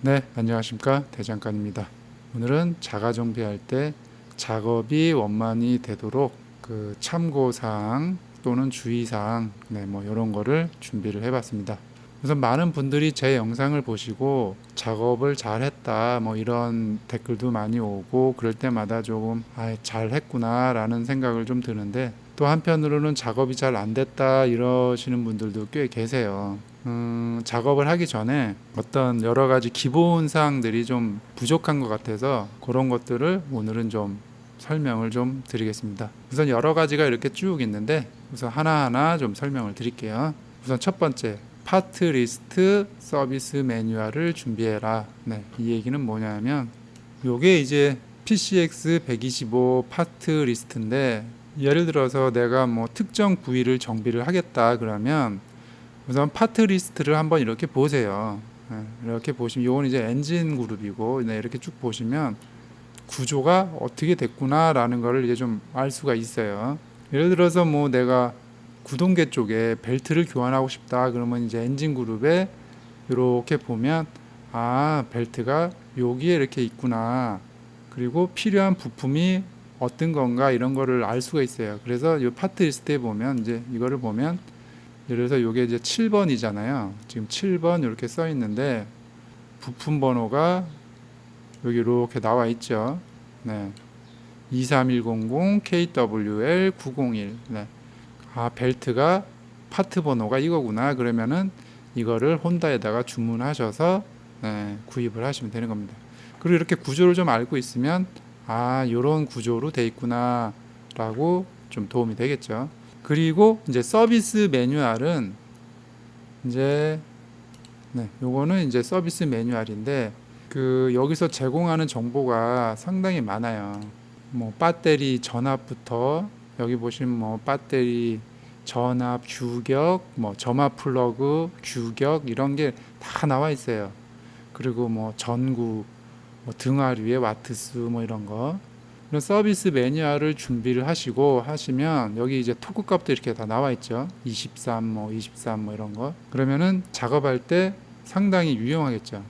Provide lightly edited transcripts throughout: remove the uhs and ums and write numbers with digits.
네, 안녕하십니까. 대장간입니다. 오늘은 자가 정비할 때 작업이 원만히 되도록 그 참고사항 또는 주의사항, 뭐 이런 거를 준비를 해봤습니다. 우선 많은 분들이 제 영상을 보시고 작업을 잘했다 뭐 이런 댓글도 많이 오고 그럴 때마다 조금 잘했구나 라는 생각을 좀 드는데, 또 한편으로는 작업이 잘 안 됐다 이러시는 분들도 꽤 계세요. 작업을 하기 전에 어떤 여러 가지 기본 사항들이 좀 부족한 것 같아서 그런 것들을 오늘은 좀 설명을 좀 드리겠습니다. 우선 여러 가지가 이렇게 쭉 있는데 우선 하나하나 좀 설명을 드릴게요. 우선 첫 번째, 파트 리스트 서비스 매뉴얼을 준비해라. 이 얘기는 뭐냐면 요게 이제 PCX 125 파트 리스트인데, 예를 들어서 내가 뭐 특정 부위를 정비를 하겠다 그러면 우선 파트 리스트를 한번 이렇게 보세요. 이렇게 보시면 이건 이제 엔진 그룹이고, 이렇게 쭉 보시면 구조가 어떻게 됐구나 라는 거를 이제 좀 알 수가 있어요. 예를 들어서 뭐 내가 구동계 쪽에 벨트를 교환하고 싶다 그러면 이제 엔진 그룹에 이렇게 보면 벨트가 여기에 이렇게 있구나, 그리고 필요한 부품이 어떤 건가 이런 거를 알 수가 있어요. 그래서 이 파트 리스트에 보면 이제 이거를 보면, 예를 들어서 이게 이제 7번이잖아요. 지금 7번 이렇게 써 있는데 부품 번호가 여기 이렇게 나와 있죠. 23100 KWL 901. 벨트가 파트 번호가 이거구나. 그러면은 이거를 혼다에다가 주문하셔서 구입을 하시면 되는 겁니다. 그리고 이렇게 구조를 좀 알고 있으면 이런 구조로 돼 있구나 라고 좀 도움이 되겠죠. 그리고 이제 서비스 매뉴얼은 이제 요거는 이제 서비스 매뉴얼인데, 그 여기서 제공하는 정보가 상당히 많아요. 뭐 배터리 전압부터 여기 보시면 뭐 배터리 전압, 규격, 뭐 점압 플러그, 규격 이런 게 다 나와 있어요. 그리고 뭐 전구, 뭐 등화류의 와트수 뭐 이런 거. 이런 서비스 매뉴얼을 준비를 하시면 여기 이제 토크 값도 이렇게 다 나와 있죠. 23 뭐 이런 거. 그러면은 작업할 때 상당히 유용하겠죠.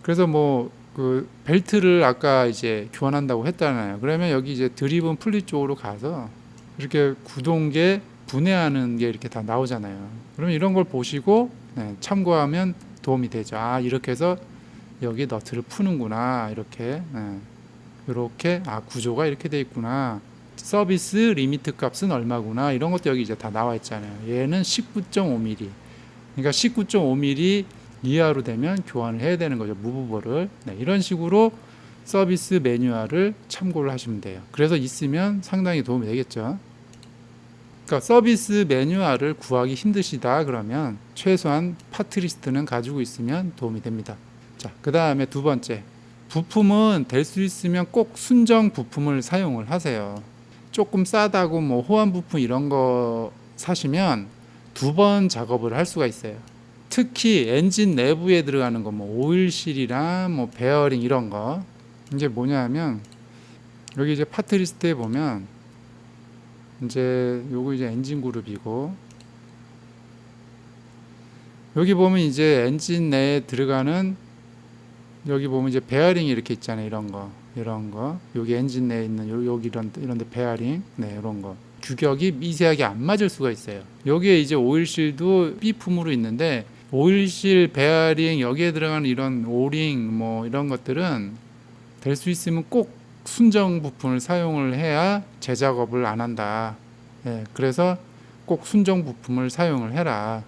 그래서 뭐 그 벨트를 아까 이제 교환한다고 했잖아요. 그러면 여기 이제 드리븐 플리 쪽으로 가서 이렇게 구동계 분해하는 게 이렇게 다 나오잖아요. 그러면 이런 걸 보시고 참고하면 도움이 되죠. 이렇게 해서 여기 너트를 푸는구나. 이렇게 구조가 이렇게 돼 있구나. 서비스 리미트 값은 얼마구나. 이런 것도 여기 이제 다 나와 있잖아요. 얘는 19.5mm. 그러니까 19.5mm 이하로 되면 교환을 해야 되는 거죠. 무브볼을. 이런 식으로 서비스 매뉴얼을 참고를 하시면 돼요. 그래서 있으면 상당히 도움이 되겠죠. 그러니까 서비스 매뉴얼을 구하기 힘드시다 그러면 최소한 파트 리스트는 가지고 있으면 도움이 됩니다. 자, 그 다음에 두 번째, 부품은 될 수 있으면 꼭 순정 부품을 사용을 하세요. 조금 싸다고 뭐 호환 부품 이런 거 사시면 두 번 작업을 할 수가 있어요. 특히 엔진 내부에 들어가는 거, 뭐 오일실이랑 뭐 베어링 이런 거, 이제 뭐냐면 여기 이제 파트 리스트에 보면 이제 요거 이제 엔진 그룹이고, 여기 보면 이제 엔진 내에 들어가는, 여기 보면 이제 베어링이 이렇게 있잖아요. 이런 거 여기 엔진 내에 있는 여기 이런데 베어링, 이런 거 규격이 미세하게 안 맞을 수가 있어요. 여기에 이제 오일실도 B품으로 있는데, 오일실 베어링 여기에 들어가는 이런 오링 뭐 이런 것들은 될 수 있으면 꼭 순정 부품을 사용을 해야 재작업을 안 한다. 그래서 꼭 순정 부품을 사용을 해라.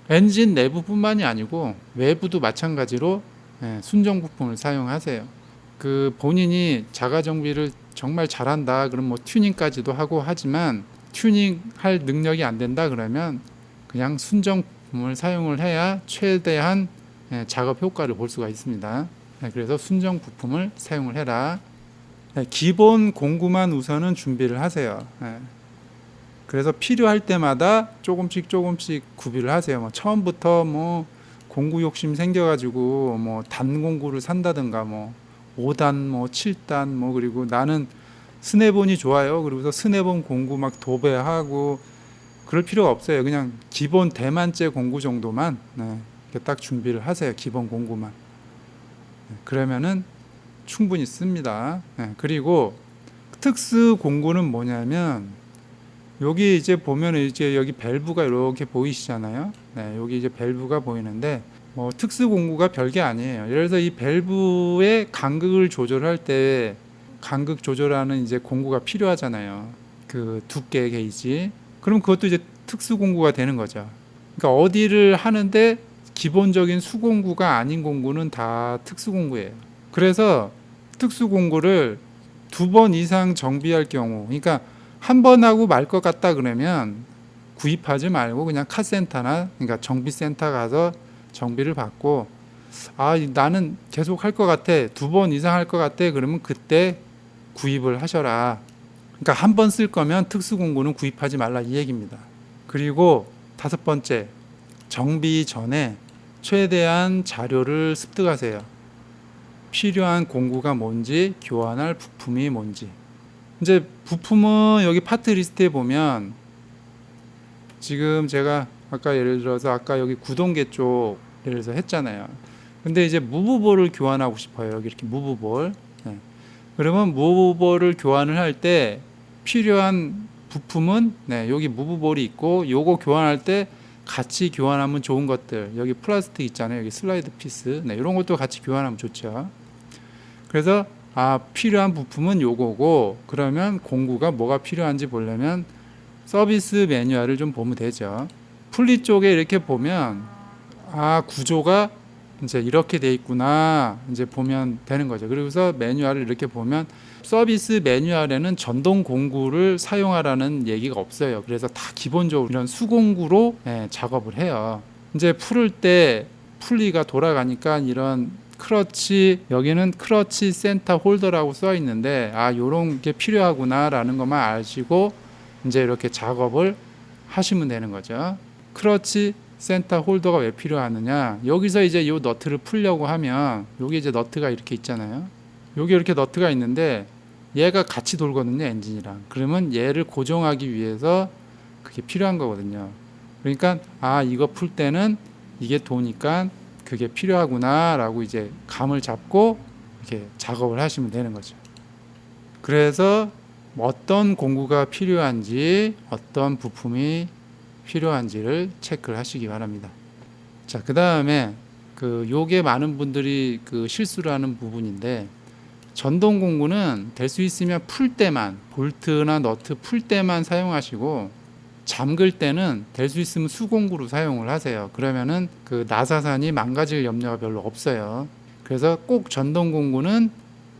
엔진 내부뿐만이 아니고 외부도 마찬가지로 순정 부품을 사용하세요. 그 본인이 자가 정비를 정말 잘한다 그럼 뭐 튜닝까지도 하고 하지만, 튜닝할 능력이 안 된다 그러면 그냥 순정 부품을 사용을 해야 최대한 작업 효과를 볼 수가 있습니다. 그래서 순정 부품을 사용을 해라. 기본 공구만 우선은 준비를 하세요. 그래서 필요할 때마다 조금씩 구비를 하세요. 뭐 처음부터 뭐 공구 욕심 생겨가지고 뭐 단공구를 산다든가 뭐 5단 뭐 7단 뭐, 그리고 나는 스네본이 좋아요. 그리고서 스네본 공구 막 도배하고 그럴 필요가 없어요. 그냥 기본 대만째 공구 정도만 이렇게 딱 준비를 하세요. 기본 공구만. 그러면은 충분히 씁니다. 그리고 특수 공구는 뭐냐면 여기 이제 보면 이제 여기 밸브가 이렇게 보이시잖아요. 여기 이제 밸브가 보이는데 뭐 특수 공구가 별게 아니에요. 예를 들어서 이 밸브의 간극을 조절할 때 간극 조절하는 이제 공구가 필요하잖아요. 그 두께 게이지. 그럼 그것도 이제 특수 공구가 되는 거죠. 그러니까 어디를 하는데 기본적인 수공구가 아닌 공구는 다 특수 공구예요. 그래서 특수 공구를 2번 이상 정비할 경우, 그러니까 한 번 하고 말 것 같다 그러면 구입하지 말고 그냥 카센터나 그러니까 정비센터 가서 정비를 받고, 나는 계속 할 것 같아, 2번 이상 할 것 같아, 그러면 그때 구입을 하셔라. 그러니까 한 번 쓸 거면 특수 공구는 구입하지 말라 이 얘기입니다. 그리고 5번째, 정비 전에 최대한 자료를 습득하세요. 필요한 공구가 뭔지, 교환할 부품이 뭔지. 이제 부품은 여기 파트 리스트에 보면 지금 제가 아까 예를 들어서 아까 여기 구동계 쪽 예를 들어서 했잖아요. 근데 이제 무브볼을 교환하고 싶어요. 여기 이렇게 무브볼. 그러면 무브볼을 교환을 할 때 필요한 부품은 여기 무브볼이 있고, 요거 교환할 때 같이 교환하면 좋은 것들, 여기 플라스틱 있잖아요. 여기 슬라이드 피스, 이런 것도 같이 교환하면 좋죠. 그래서 필요한 부품은 요거고, 그러면 공구가 뭐가 필요한지 보려면 서비스 매뉴얼을 좀 보면 되죠. 풀리 쪽에 이렇게 보면 구조가 이제 이렇게 돼 있구나 이제 보면 되는 거죠. 그래서 매뉴얼을 이렇게 보면 서비스 매뉴얼에는 전동 공구를 사용하라는 얘기가 없어요. 그래서 다 기본적으로 이런 수공구로 작업을 해요. 이제 풀을 때 풀리가 돌아가니까 이런 크러치, 여기는 크러치 센터 홀더라고 써 있는데 요런 게 필요하구나라는 것만 아시고 이제 이렇게 작업을 하시면 되는 거죠. 크러치 센터 홀더가 왜 필요하느냐, 여기서 이제 요 너트를 풀려고 하면 여기 이제 너트가 이렇게 있잖아요. 여기 이렇게 너트가 있는데 얘가 같이 돌거든요, 엔진이랑. 그러면 얘를 고정하기 위해서 그게 필요한 거거든요. 그러니까 이거 풀 때는 이게 도니까 그게 필요하구나 라고 이제 감을 잡고 이렇게 작업을 하시면 되는 거죠. 그래서 어떤 공구가 필요한지, 어떤 부품이 필요한지를 체크를 하시기 바랍니다. 자, 그 다음에 요게 많은 분들이 실수를 하는 부분인데, 전동 공구는 될 수 있으면 풀 때만, 볼트나 너트 풀 때만 사용하시고, 잠글 때는 될 수 있으면 수공구로 사용을 하세요. 그러면은 나사산이 망가질 염려가 별로 없어요. 그래서 꼭 전동 공구는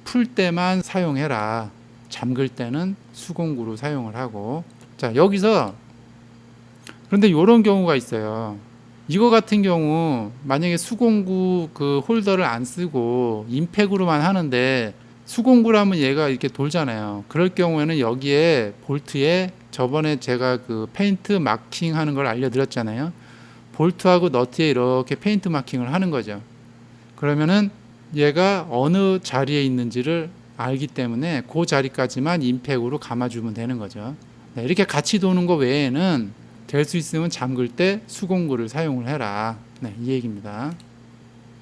풀 때만 사용해라. 잠글 때는 수공구로 사용을 하고. 자, 여기서 그런데 이런 경우가 있어요. 이거 같은 경우 만약에 수공구 홀더를 안 쓰고 임팩으로만 하는데, 수공구라면 얘가 이렇게 돌잖아요. 그럴 경우에는 여기에 볼트에 저번에 제가 페인트 마킹 하는 걸 알려드렸잖아요. 볼트하고 너트에 이렇게 페인트 마킹을 하는 거죠. 그러면은 얘가 어느 자리에 있는지를 알기 때문에 그 자리까지만 임팩으로 감아주면 되는 거죠. 이렇게 같이 도는 거 외에는 될 수 있으면 잠글 때 수공구를 사용을 해라. 이 얘기입니다.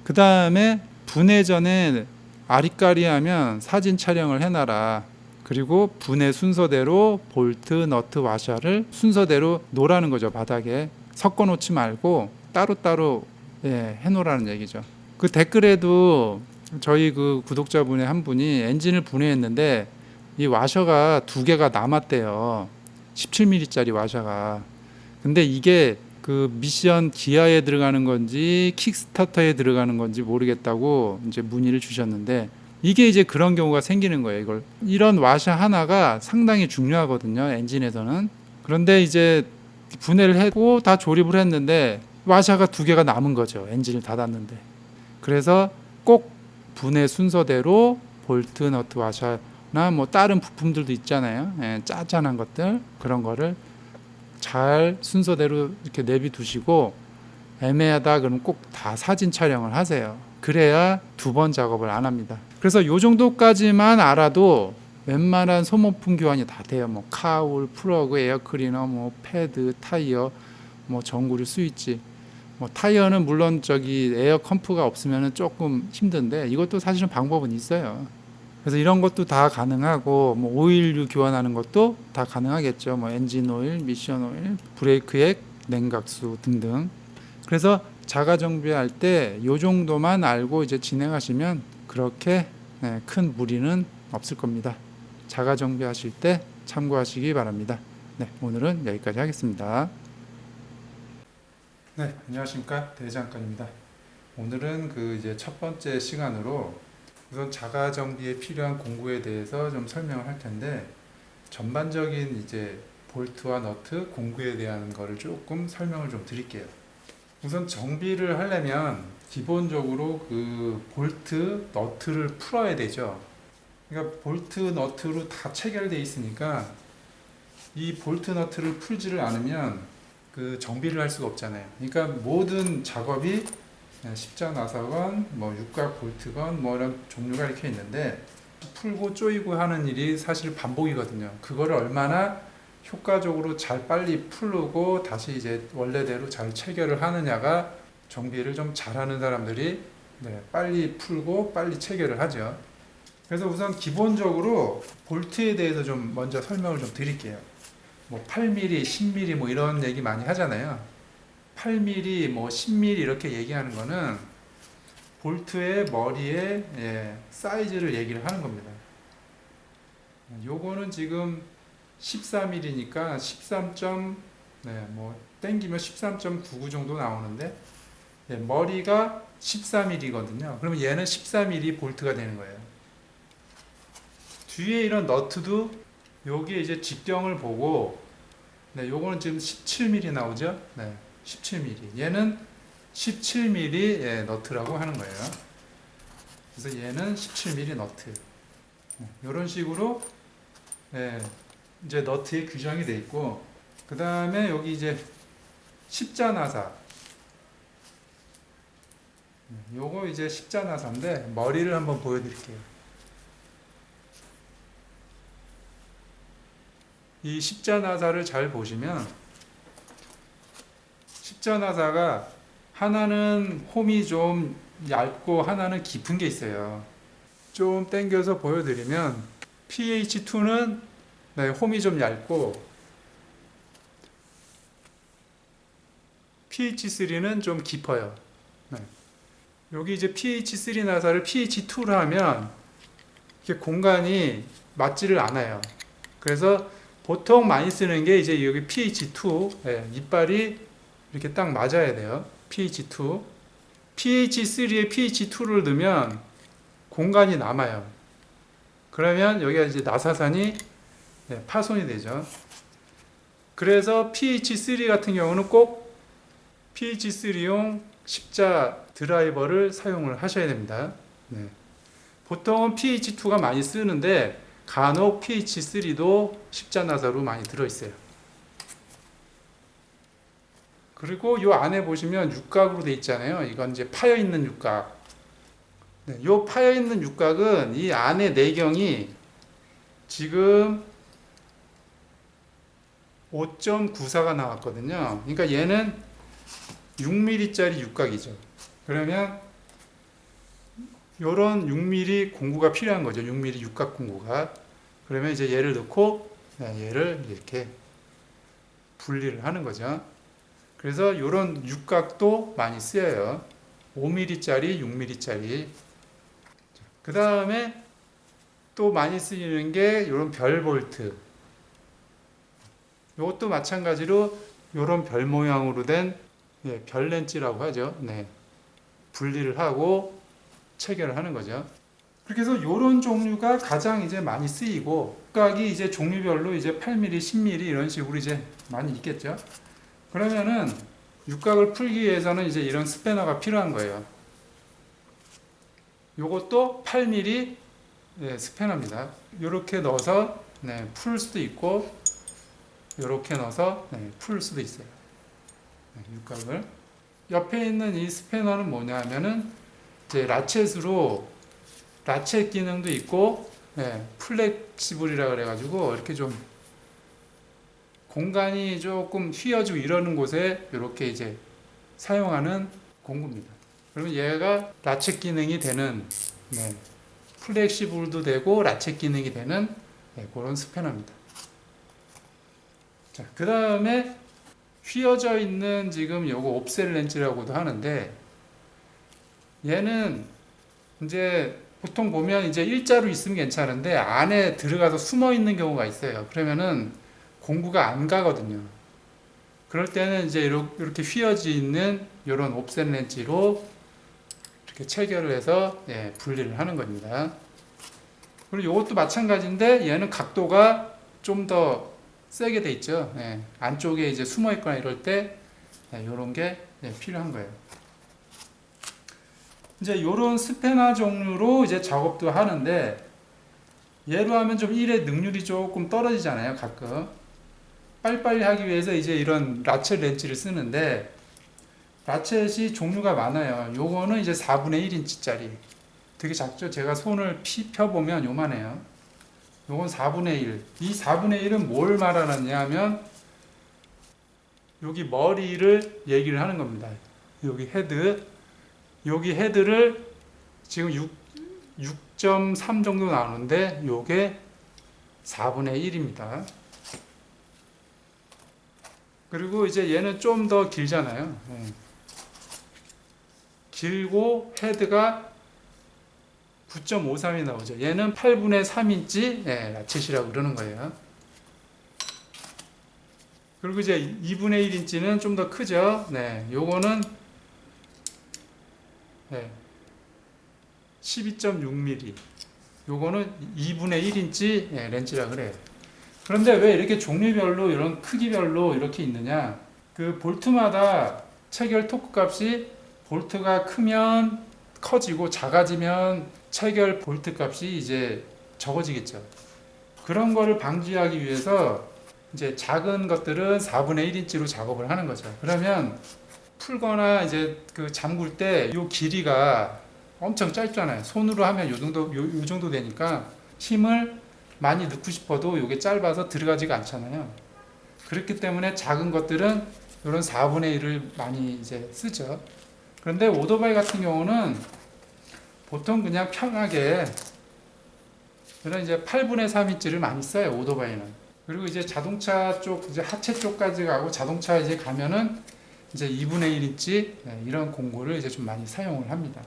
그 다음에 분해 전에 아리까리하면 사진 촬영을 해놔라. 그리고 분해 순서대로 볼트, 너트, 와셔를 순서대로 놓으라는 거죠. 바닥에 섞어 놓지 말고 따로따로 해놓으라는 얘기죠. 댓글에도 저희 구독자분의 한 분이 엔진을 분해했는데 이 와셔가 2개가 남았대요. 17mm짜리 와셔가. 근데 이게 미션 기아에 들어가는 건지 킥스타터에 들어가는 건지 모르겠다고 이제 문의를 주셨는데, 이게 이제 그런 경우가 생기는 거예요. 이런 와셔 하나가 상당히 중요하거든요, 엔진에서는. 그런데 이제 분해를 했고 다 조립을 했는데 와셔가 2개가 남은 거죠, 엔진을 닫았는데. 그래서 꼭 분해 순서대로 볼트, 너트, 와셔나 뭐 다른 부품들도 있잖아요. 짜잔한 것들, 그런 거를 잘 순서대로 이렇게 내비두시고, 애매하다 그러면 꼭 다 사진 촬영을 하세요. 그래야 2번 작업을 안 합니다. 그래서 요 정도까지만 알아도 웬만한 소모품 교환이 다 돼요. 뭐 카울, 플러그, 에어클리너, 뭐 패드, 타이어, 뭐 전구류, 스위치, 뭐 타이어는 물론 저기 에어 컴프가 없으면 조금 힘든데 이것도 사실은 방법은 있어요. 그래서 이런 것도 다 가능하고 뭐 오일류 교환하는 것도 다 가능하겠죠. 뭐 엔진 오일, 미션 오일, 브레이크 액, 냉각수 등등. 그래서 자가 정비할 때 이 정도만 알고 이제 진행하시면 그렇게 큰 무리는 없을 겁니다. 자가 정비하실 때 참고하시기 바랍니다. 네, 오늘은 여기까지 하겠습니다. 네, 안녕하십니까, 대장간입니다. 오늘은 그 이제 첫 번째 시간으로 우선 자가 정비에 필요한 공구에 대해서 좀 설명을 할 텐데, 전반적인 이제 볼트와 너트 공구에 대한 거를 조금 설명을 좀 드릴게요. 우선 정비를 하려면 기본적으로 그 볼트 너트를 풀어야 되죠. 그러니까 볼트 너트로 다 체결되어 있으니까 이 볼트 너트를 풀지를 않으면 그 정비를 할 수가 없잖아요. 그러니까 모든 작업이 십자나사건, 뭐 육각 볼트건 뭐 이런 종류가 이렇게 있는데, 풀고 조이고 하는 일이 사실 반복이거든요. 그거를 얼마나 효과적으로 잘 빨리 풀고 다시 이제 원래대로 잘 체결을 하느냐가 정비를 좀 잘하는 사람들이 빨리 풀고 빨리 체결을 하죠. 그래서 우선 기본적으로 볼트에 대해서 좀 먼저 설명을 좀 드릴게요. 뭐 8mm, 10mm 뭐 이런 얘기 많이 하잖아요. 8mm, 뭐 10mm 이렇게 얘기하는 거는 볼트의 머리의 사이즈를 얘기를 하는 겁니다. 요거는 지금 14mm니까 13. 뭐 땡기면 13.99 정도 나오는데 머리가 14mm거든요. 그러면 얘는 14mm 볼트가 되는 거예요. 뒤에 이런 너트도 여기에 이제 직경을 보고 요거는 지금 17mm 나오죠? 17mm. 얘는 17mm 너트라고 하는 거예요. 그래서 얘는 17mm 너트. 이런 식으로 이제 너트에 규정이 돼 있고, 그 다음에 여기 이제 십자나사. 요거 이제 십자나사인데 머리를 한번 보여드릴게요. 이 십자나사를 잘 보시면 십자나사가 하나는 홈이 좀 얇고 하나는 깊은 게 있어요. 좀 당겨서 보여드리면 PH2는 홈이 좀 얇고 PH3는 좀 깊어요. 여기 이제 PH3 나사를 PH2로 하면 이렇게 공간이 맞지를 않아요. 그래서 보통 많이 쓰는 게 이제 여기 PH2 이빨이 이렇게 딱 맞아야 돼요. PH2. PH3에 PH2를 넣으면 공간이 남아요. 그러면 여기가 이제 나사선이 파손이 되죠. 그래서 PH3 같은 경우는 꼭 PH3용 십자 드라이버를 사용을 하셔야 됩니다. 보통은 PH2가 많이 쓰는데 간혹 PH3도 십자나사로 많이 들어있어요. 그리고 이 안에 보시면 육각으로 되어 있잖아요. 이건 이제 파여있는 육각. 이 파여있는 육각은 이 안에 내경이 지금 5.94가 나왔거든요. 그러니까 얘는 6mm짜리 육각이죠. 그러면 요런 6mm 공구가 필요한 거죠. 6mm 육각 공구가. 그러면 이제 얘를 넣고 얘를 이렇게 분리를 하는 거죠. 그래서 요런 육각도 많이 쓰여요. 5mm짜리, 6mm짜리. 그 다음에 또 많이 쓰이는 게 요런 별 볼트. 요것도 마찬가지로 요런 별 모양으로 된 별 렌치라고 하죠. 분리를 하고 체결을 하는 거죠. 그렇게 해서 이런 종류가 가장 이제 많이 쓰이고, 각이 이제 종류별로 이제 8mm, 10mm 이런 식으로 이제 많이 있겠죠. 그러면은 육각을 풀기 위해서는 이제 이런 스패너가 필요한 거예요. 요것도 8mm 스패너입니다. 이렇게 넣어서 풀 수도 있고, 이렇게 넣어서 풀 수도 있어요. 육각을. 옆에 있는 이 스패너는 뭐냐 하면은 이제 라쳇으로 라쳇 기능도 있고, 플렉시블이라 그래가지고 이렇게 좀 공간이 조금 휘어지고 이러는 곳에 이렇게 이제 사용하는 공구입니다. 그러면 얘가 라쳇 기능이 되는 플렉시블도 되고 라쳇 기능이 되는 그런 스패너입니다. 자, 그 다음에 휘어져 있는 지금 요거 옵셋 렌즈라고도 하는데 얘는 이제 보통 보면 이제 일자로 있으면 괜찮은데 안에 들어가서 숨어 있는 경우가 있어요. 그러면은 공구가 안 가거든요. 그럴 때는 이제 이렇게 휘어져 있는 이런 옵셋 렌즈로 이렇게 체결을 해서 분리를 하는 겁니다. 그리고 이것도 마찬가지인데 얘는 각도가 좀 더 세게 돼 있죠. 안쪽에 이제 숨어 있거나 이럴 때 이런 게 필요한 거예요. 이제 이런 스패너 종류로 이제 작업도 하는데 얘로 하면 좀 일의 능률이 조금 떨어지잖아요. 가끔 빨리빨리 하기 위해서 이제 이런 라쳇 렌즈를 쓰는데 라쳇이 종류가 많아요. 요거는 이제 4분의 1인치짜리 되게 작죠. 제가 손을 펴보면 요만해요. 요건 4분의 1. 이 4분의 1은 뭘 말하느냐 하면 여기 머리를 얘기를 하는 겁니다. 여기 헤드. 여기 헤드를 지금 6.3 정도 나오는데 요게 4분의 1입니다. 그리고 이제 얘는 좀 더 길잖아요. 길고 헤드가 9.53이 나오죠. 얘는 8분의 3인치 라쳇이라고 그러는 거예요. 그리고 이제 2분의 1인치는 좀 더 크죠. 요거는 12.6mm. 요거는 2분의 1인치 렌즈라 그래요. 그런데 왜 이렇게 종류별로 이런 크기별로 이렇게 있느냐? 그 볼트마다 체결 토크 값이 볼트가 크면 커지고 작아지면 체결 볼트 값이 이제 적어지겠죠. 그런 거를 방지하기 위해서 이제 작은 것들은 4분의 1인치로 작업을 하는 거죠. 그러면 풀거나 이제 그 잠글 때 요 길이가 엄청 짧잖아요. 손으로 하면 요 정도 되니까 힘을 많이 넣고 싶어도 요게 짧아서 들어가지가 않잖아요. 그렇기 때문에 작은 것들은 이런 4분의 1을 많이 이제 쓰죠. 그런데 오토바이 같은 경우는 보통 그냥 편하게 이런 이제 8분의 3인치를 많이 써요. 오토바이는. 그리고 이제 자동차 쪽, 이제 하체 쪽까지 가고 자동차 이제 가면은 이제 2분의 1인치 이런 공구를 이제 좀 많이 사용을 합니다.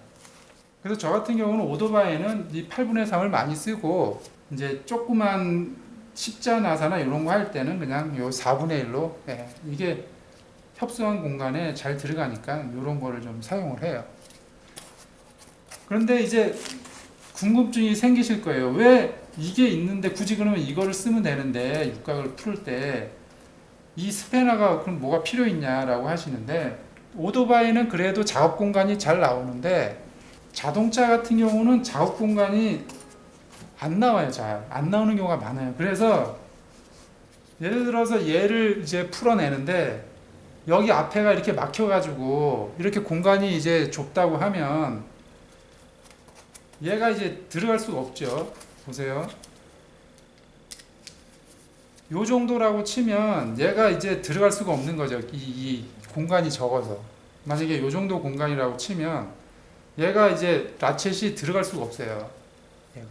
그래서 저 같은 경우는 오토바이는 이 8분의 3을 많이 쓰고 이제 조그만 십자 나사나 이런 거 할 때는 그냥 요 4분의 1로 이게 협소한 공간에 잘 들어가니까 이런 거를 좀 사용을 해요. 그런데 이제 궁금증이 생기실 거예요. 왜 이게 있는데 굳이 그러면 이거를 쓰면 되는데 육각을 풀을 때 이 스패너가 그럼 뭐가 필요 있냐라고 하시는데 오토바이는 그래도 작업 공간이 잘 나오는데 자동차 같은 경우는 작업 공간이 안 나와요. 잘 안 나오는 경우가 많아요. 그래서 예를 들어서 얘를 이제 풀어내는데 여기 앞에가 이렇게 막혀가지고 이렇게 공간이 이제 좁다고 하면 얘가 이제 들어갈 수가 없죠. 보세요. 요 정도라고 치면 얘가 이제 들어갈 수가 없는 거죠. 이 공간이 적어서. 만약에 요 정도 공간이라고 치면 얘가 이제 라쳇이 들어갈 수가 없어요. 얘가.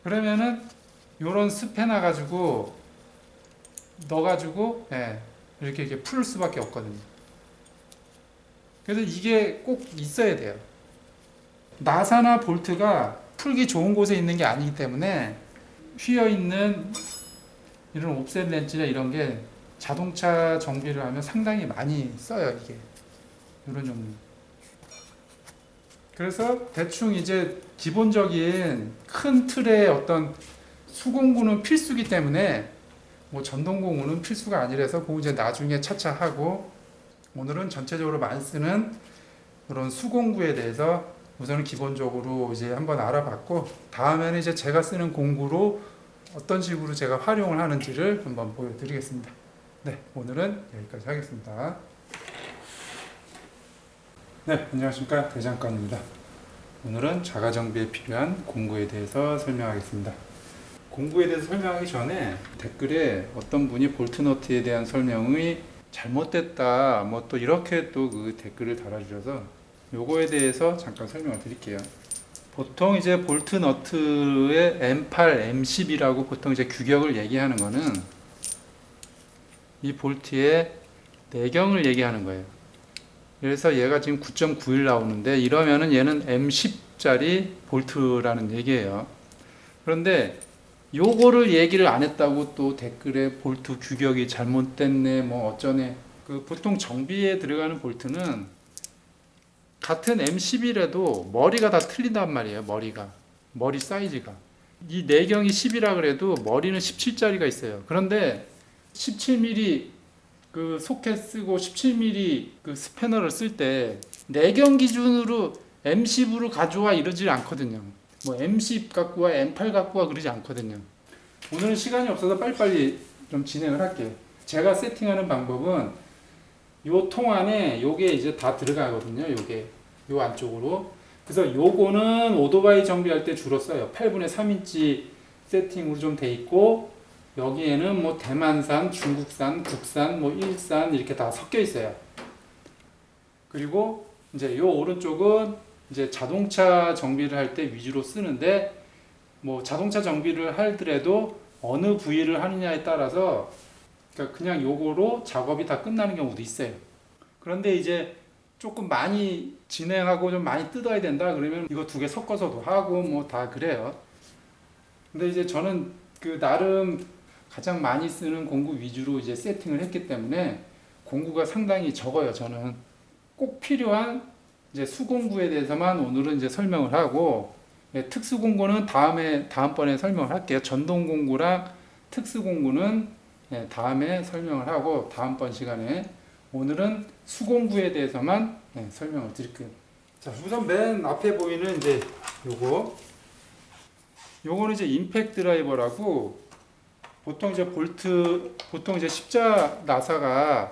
그러면은 요런 스패너 가지고 넣어가지고 이렇게 풀 수밖에 없거든요. 그래서 이게 꼭 있어야 돼요. 나사나 볼트가 풀기 좋은 곳에 있는 게 아니기 때문에 휘어있는 이런 옵셋 렌즈나 이런 게 자동차 정비를 하면 상당히 많이 써요. 이게 이런 종류. 그래서 대충 이제 기본적인 큰 틀의 어떤 수공구는 필수기 때문에 뭐 전동공구는 필수가 아니라서 그거 이제 나중에 차차 하고 오늘은 전체적으로 많이 쓰는 그런 수공구에 대해서 우선은 기본적으로 이제 한번 알아봤고 다음에는 이제 제가 쓰는 공구로 어떤 식으로 제가 활용을 하는지를 한번 보여드리겠습니다. 네, 오늘은 여기까지 하겠습니다. 네, 안녕하십니까. 대장간입니다. 오늘은 자가정비에 필요한 공구에 대해서 설명하겠습니다. 공구에 대해서 설명하기 전에 댓글에 어떤 분이 볼트너트에 대한 설명이 잘못됐다 뭐 또 이렇게 또 그 댓글을 달아주셔서 요거에 대해서 잠깐 설명을 드릴게요. 보통 이제 볼트 너트의 M8, M10이라고 보통 이제 규격을 얘기하는 거는 이 볼트의 내경을 얘기하는 거예요. 그래서 얘가 지금 9.91 나오는데 이러면은 얘는 M10짜리 볼트라는 얘기예요. 그런데 요거를 얘기를 안 했다고 또 댓글에 볼트 규격이 잘못됐네 뭐 어쩌네. 그 보통 정비에 들어가는 볼트는 같은 M10이라도 머리가 다 틀린단 말이에요. 머리 사이즈가 이 내경이 10이라 그래도 머리는 17짜리가 있어요. 그런데 17mm 그 소켓 쓰고 17mm 그 스패너를 쓸 때 내경 기준으로 M10으로 가져와 이러지 않거든요. 뭐 M10 갖고 와 M8 갖고 와 그러지 않거든요. 오늘은 시간이 없어서 빨리빨리 좀 진행을 할게요. 제가 세팅하는 방법은 요 통 안에 요게 이제 다 들어가거든요. 요게 요 안쪽으로. 그래서 요거는 오토바이 정비할 때 주로 써요. 8분의 3인치 세팅으로 좀 돼 있고 여기에는 뭐 대만산, 중국산, 국산, 뭐 일산 이렇게 다 섞여 있어요. 그리고 이제 요 오른쪽은 이제 자동차 정비를 할 때 위주로 쓰는데 뭐 자동차 정비를 하더라도 어느 부위를 하느냐에 따라서 그러니까 그냥 요거로 작업이 다 끝나는 경우도 있어요. 그런데 이제 조금 많이 진행하고 좀 많이 뜯어야 된다 그러면 이거 두 개 섞어서도 하고 뭐 다 그래요. 근데 이제 저는 그 나름 가장 많이 쓰는 공구 위주로 이제 세팅을 했기 때문에 공구가 상당히 적어요. 저는 꼭 필요한 이제 수공구에 대해서만 오늘은 이제 설명을 하고 특수공구는 다음번에 설명을 할게요. 전동공구랑 특수공구는 다음에 설명을 하고 다음번 시간에 오늘은 수공구에 대해서만 설명을 드릴게요. 자, 우선 맨 앞에 보이는 이제 요거는 이제 임팩트 드라이버라고 보통 이제 십자 나사가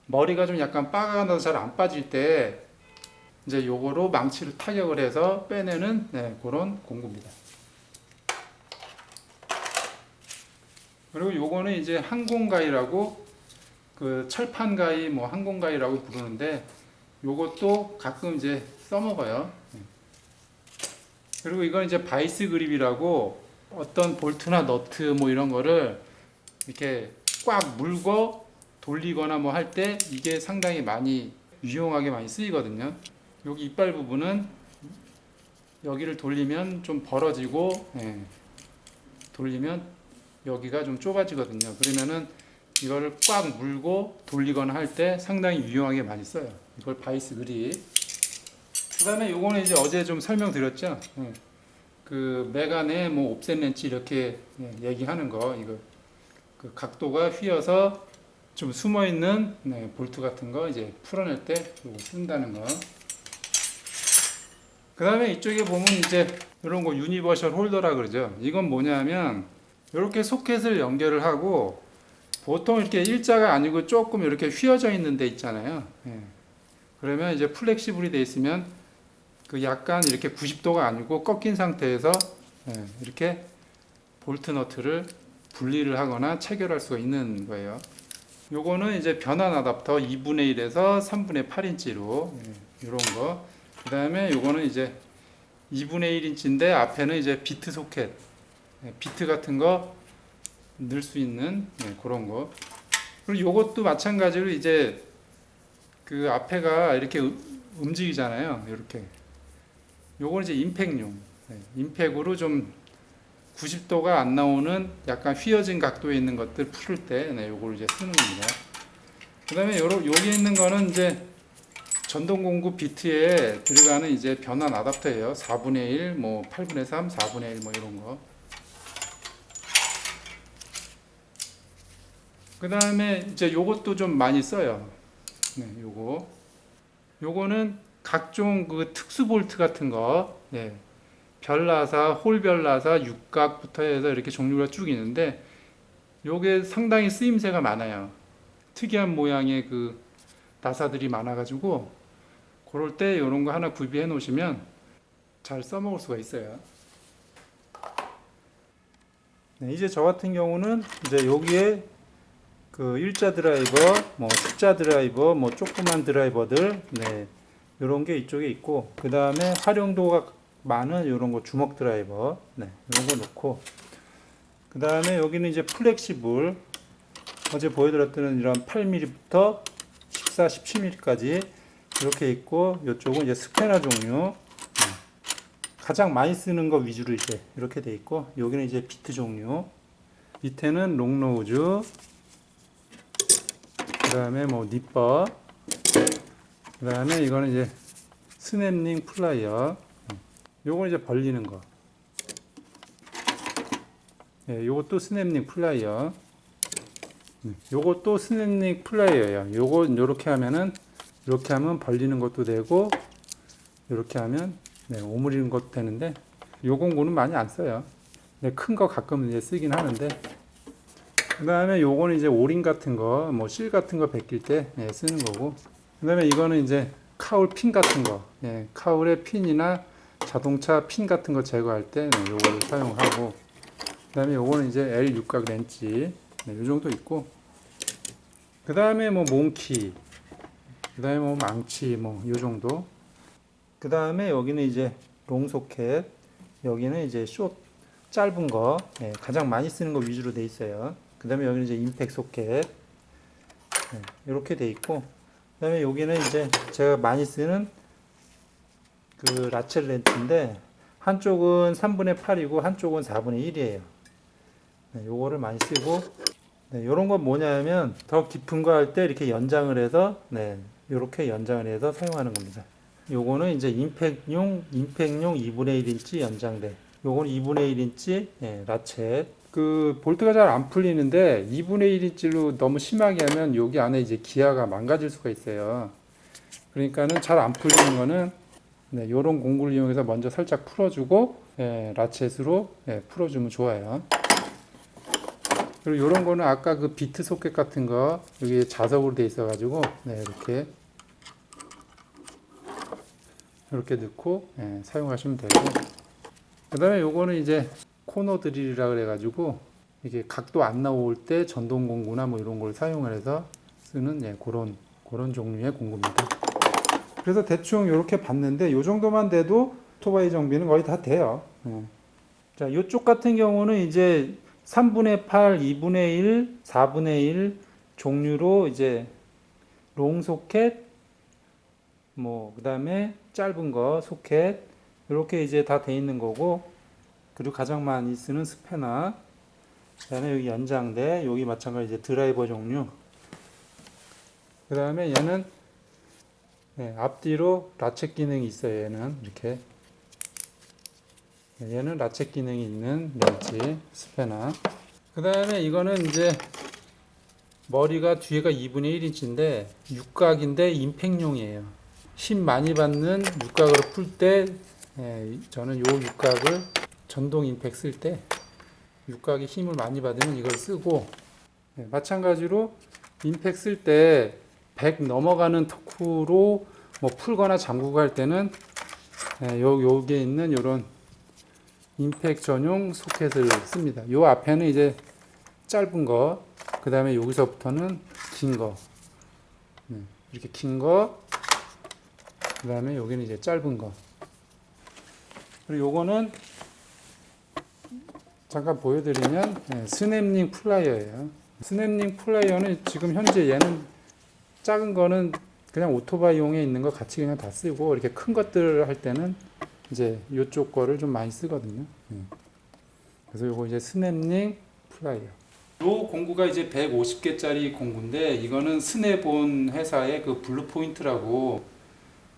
머리가 좀 약간 빠가 나서 잘 안 빠질 때 이제 요거로 망치를 타격을 해서 빼내는 그런 공구입니다. 그리고 요거는 이제 항공가위라고 그 철판가위 뭐 항공가위라고 부르는데 요것도 가끔 이제 써먹어요. 그리고 이건 이제 바이스 그립이라고 어떤 볼트나 너트 뭐 이런 거를 이렇게 꽉 물고 돌리거나 뭐 할 때 이게 상당히 많이 유용하게 많이 쓰이거든요. 여기 이빨 부분은 여기를 돌리면 좀 벌어지고 돌리면 여기가 좀 좁아지거든요. 그러면은 이거를 꽉 물고 돌리거나 할 때 상당히 유용하게 많이 써요. 이걸 바이스 그립. 그 다음에 요거는 이제 어제 좀 설명드렸죠. 그 메간에 뭐 옵셋 렌치 이렇게 얘기하는 거 이거 그 각도가 휘어서 좀 숨어 있는 볼트 같은 거 이제 풀어낼 때 요거 쓴다는 거. 그 다음에 이쪽에 보면 이제 이런 거 유니버셜 홀더라 그러죠. 이건 뭐냐면 이렇게 소켓을 연결을 하고 보통 이렇게 일자가 아니고 조금 이렇게 휘어져 있는 데 있잖아요. 그러면 이제 플렉시블이 돼 있으면 그 약간 이렇게 90도가 아니고 꺾인 상태에서 이렇게 볼트 너트를 분리를 하거나 체결할 수가 있는 거예요. 요거는 이제 변환 아답터 2분의 1에서 3분의 8인치로 이런 거. 그 다음에 요거는 이제 2분의 1인치인데 앞에는 이제 비트 소켓, 비트 같은 거 넣을 수 있는 그런 거. 그리고 요것도 마찬가지로 이제 그 앞에가 이렇게 움직이잖아요. 이렇게. 요거는 이제 임팩용. 임팩으로 좀 90도가 안 나오는 약간 휘어진 각도에 있는 것들 풀을 때 요걸 이제 쓰는 겁니다. 그 다음에 여기 있는 거는 이제 전동공구 비트에 들어가는 이제 변환 아답터예요. 4분의 1, 뭐 8분의 3, 4분의 1 뭐 이런 거. 그 다음에 이제 요것도 좀 많이 써요. 요거는 각종 그 특수 볼트 같은 거, 별나사, 홀별나사, 육각부터 해서 이렇게 종류가 쭉 있는데 요게 상당히 쓰임새가 많아요. 특이한 모양의 그 나사들이 많아가지고 그럴 때 이런 거 하나 구비해 놓으시면 잘 써먹을 수가 있어요. 이제 저 같은 경우는 이제 여기에 그 일자 드라이버, 뭐 십자 드라이버, 뭐 조그만 드라이버들, 네, 요런 게 이쪽에 있고, 그 다음에 활용도가 많은 요런 거 주먹 드라이버, 네, 요런 거 놓고, 그 다음에 여기는 이제 플렉시블, 어제 보여드렸던 이런 8mm부터 14, 17mm까지 이렇게 있고, 이쪽은 이제 스패너 종류, 가장 많이 쓰는 거 위주로 이제 이렇게 돼 있고, 여기는 이제 비트 종류, 밑에는 롱노우즈, 그 다음에 뭐 니퍼, 그 다음에 이거는 이제 스냅링 플라이어, 요건 이제 벌리는 거, 요것도 스냅링 플라이어, 요것도 스냅링 플라이어예요. 요거 요렇게 하면은, 이렇게 하면 벌리는 것도 되고, 이렇게 하면 오므리는 것도 되는데, 요 공구는 많이 안 써요. 큰 거 가끔 이제 쓰긴 하는데, 그 다음에 요거는 이제 오링 같은 거, 뭐 실 같은 거 벗길 때 쓰는 거고, 그 다음에 이거는 이제 카울 핀 같은 거, 카울의 핀이나 자동차 핀 같은 거 제거할 때 요거를 사용하고, 그 다음에 요거는 이제 L 육각 렌치, 요 정도 있고, 그 다음에 뭐 몽키, 그 다음에 뭐 망치, 뭐 요 정도. 그 다음에 여기는 이제 롱 소켓, 여기는 이제 숏 짧은 거, 가장 많이 쓰는 거 위주로 돼 있어요. 그 다음에 여기는 이제 임팩 소켓, 이렇게 돼 있고, 그 다음에 여기는 이제 제가 많이 쓰는 그 라첼 렌치인데, 한쪽은 3분의 8이고 한쪽은 4분의 1이에요. 요거를 많이 쓰고, 요런 건 뭐냐면 더 깊은 거 할 때 이렇게 연장을 해서, 요렇게 연장을 해서 사용하는 겁니다. 요거는 이제 임팩용 2분의 1인치 연장대. 요거는 2분의 1인치 라쳇. 그 볼트가 잘 안 풀리는데 2분의 1인치로 너무 심하게 하면 여기 안에 이제 기아가 망가질 수가 있어요. 그러니까는 잘 안 풀리는 거는 요런 공구를 이용해서 먼저 살짝 풀어주고 라쳇으로 풀어주면 좋아요. 그리고 요런 거는 아까 그 비트 소켓 같은 거 여기 자석으로 돼 있어 가지고 이렇게 넣고 사용하시면 되고, 그 다음에 요거는 이제 코너 드릴이라 그래 가지고 이게 각도 안 나올 때 전동 공구나 뭐 이런 걸 사용을 해서 쓰는 그런 종류의 공구입니다. 그래서 대충 이렇게 봤는데 요 정도만 돼도 오토바이 정비는 거의 다 돼요. 자, 요쪽 같은 경우는 이제 3분의 8, 2분의 1, 4분의 1 종류로 이제 롱 소켓, 뭐 그다음에 짧은 거 소켓 이렇게 이제 다 돼 있는 거고, 그리고 가장 많이 쓰는 스패너, 그다음에 여기 연장대, 여기 마찬가지 이제 드라이버 종류, 그다음에 얘는 앞뒤로 라쳇 기능이 있어요. 얘는 이렇게, 얘는 라쳇 기능이 있는 렌치 스패너. 그 다음에 이거는 이제 머리가 뒤에가 2분의 1인치인데 육각인데 임팩용이에요. 힘 많이 받는 육각으로 풀 때 저는 요 육각을 전동 임팩 쓸 때 육각이 힘을 많이 받으면 이걸 쓰고, 마찬가지로 임팩 쓸 때 100 넘어가는 토크로 뭐 풀거나 잠그고 할 때는 여기에 있는 요런 임팩 전용 소켓을 씁니다. 요 앞에는 이제 짧은 거, 그 다음에 여기서부터는 긴 거, 이렇게 긴 거, 그 다음에 여기는 이제 짧은 거. 그리고 요거는 잠깐 보여드리면 스냅링 플라이어예요. 스냅링 플라이어는 지금 현재 얘는 작은 거는 그냥 오토바이용에 있는 거 같이 그냥 다 쓰고, 이렇게 큰 것들 할 때는 이제 이쪽 거를 좀 많이 쓰거든요. 그래서 요거 이제 스냅링 플라이어. 요 공구가 이제 150개짜리 공구인데, 이거는 스네본 회사의 그 블루 포인트라고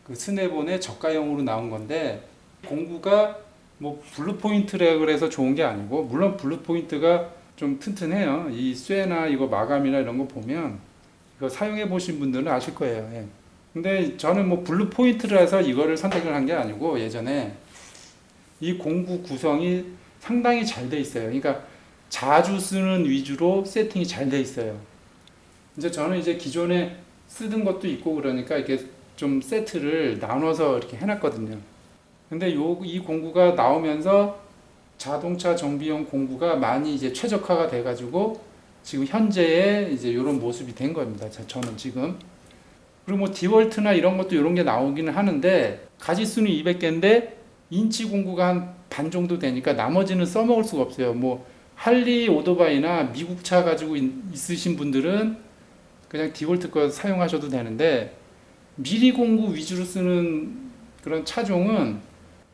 그 스네본의 저가형으로 나온 건데, 공구가 뭐 블루 포인트라 그래서 좋은 게 아니고, 물론 블루 포인트가 좀 튼튼해요. 이 쇠나 이거 마감이나 이런 거 보면 이거 사용해 보신 분들은 아실 거예요. 근데 저는 뭐 블루 포인트라서 이거를 선택을 한 게 아니고, 예전에 이 공구 구성이 상당히 잘 돼 있어요. 그러니까 자주 쓰는 위주로 세팅이 잘 돼 있어요. 이제 저는 이제 기존에 쓰던 것도 있고 그러니까 이렇게 좀 세트를 나눠서 이렇게 해놨거든요. 근데 이 공구가 나오면서 자동차 정비용 공구가 많이 이제 최적화가 돼가지고 지금 현재의 이제 이런 모습이 된 겁니다. 저는 지금. 그리고 뭐 디월트나 이런 것도 이런 게 나오기는 하는데 가지수는 200개인데 인치 공구가 한 반 정도 되니까 나머지는 써먹을 수가 없어요. 뭐 할리 오토바이나 미국 차 가지고 있으신 분들은 그냥 디월트 거 사용하셔도 되는데 미리 공구 위주로 쓰는 그런 차종은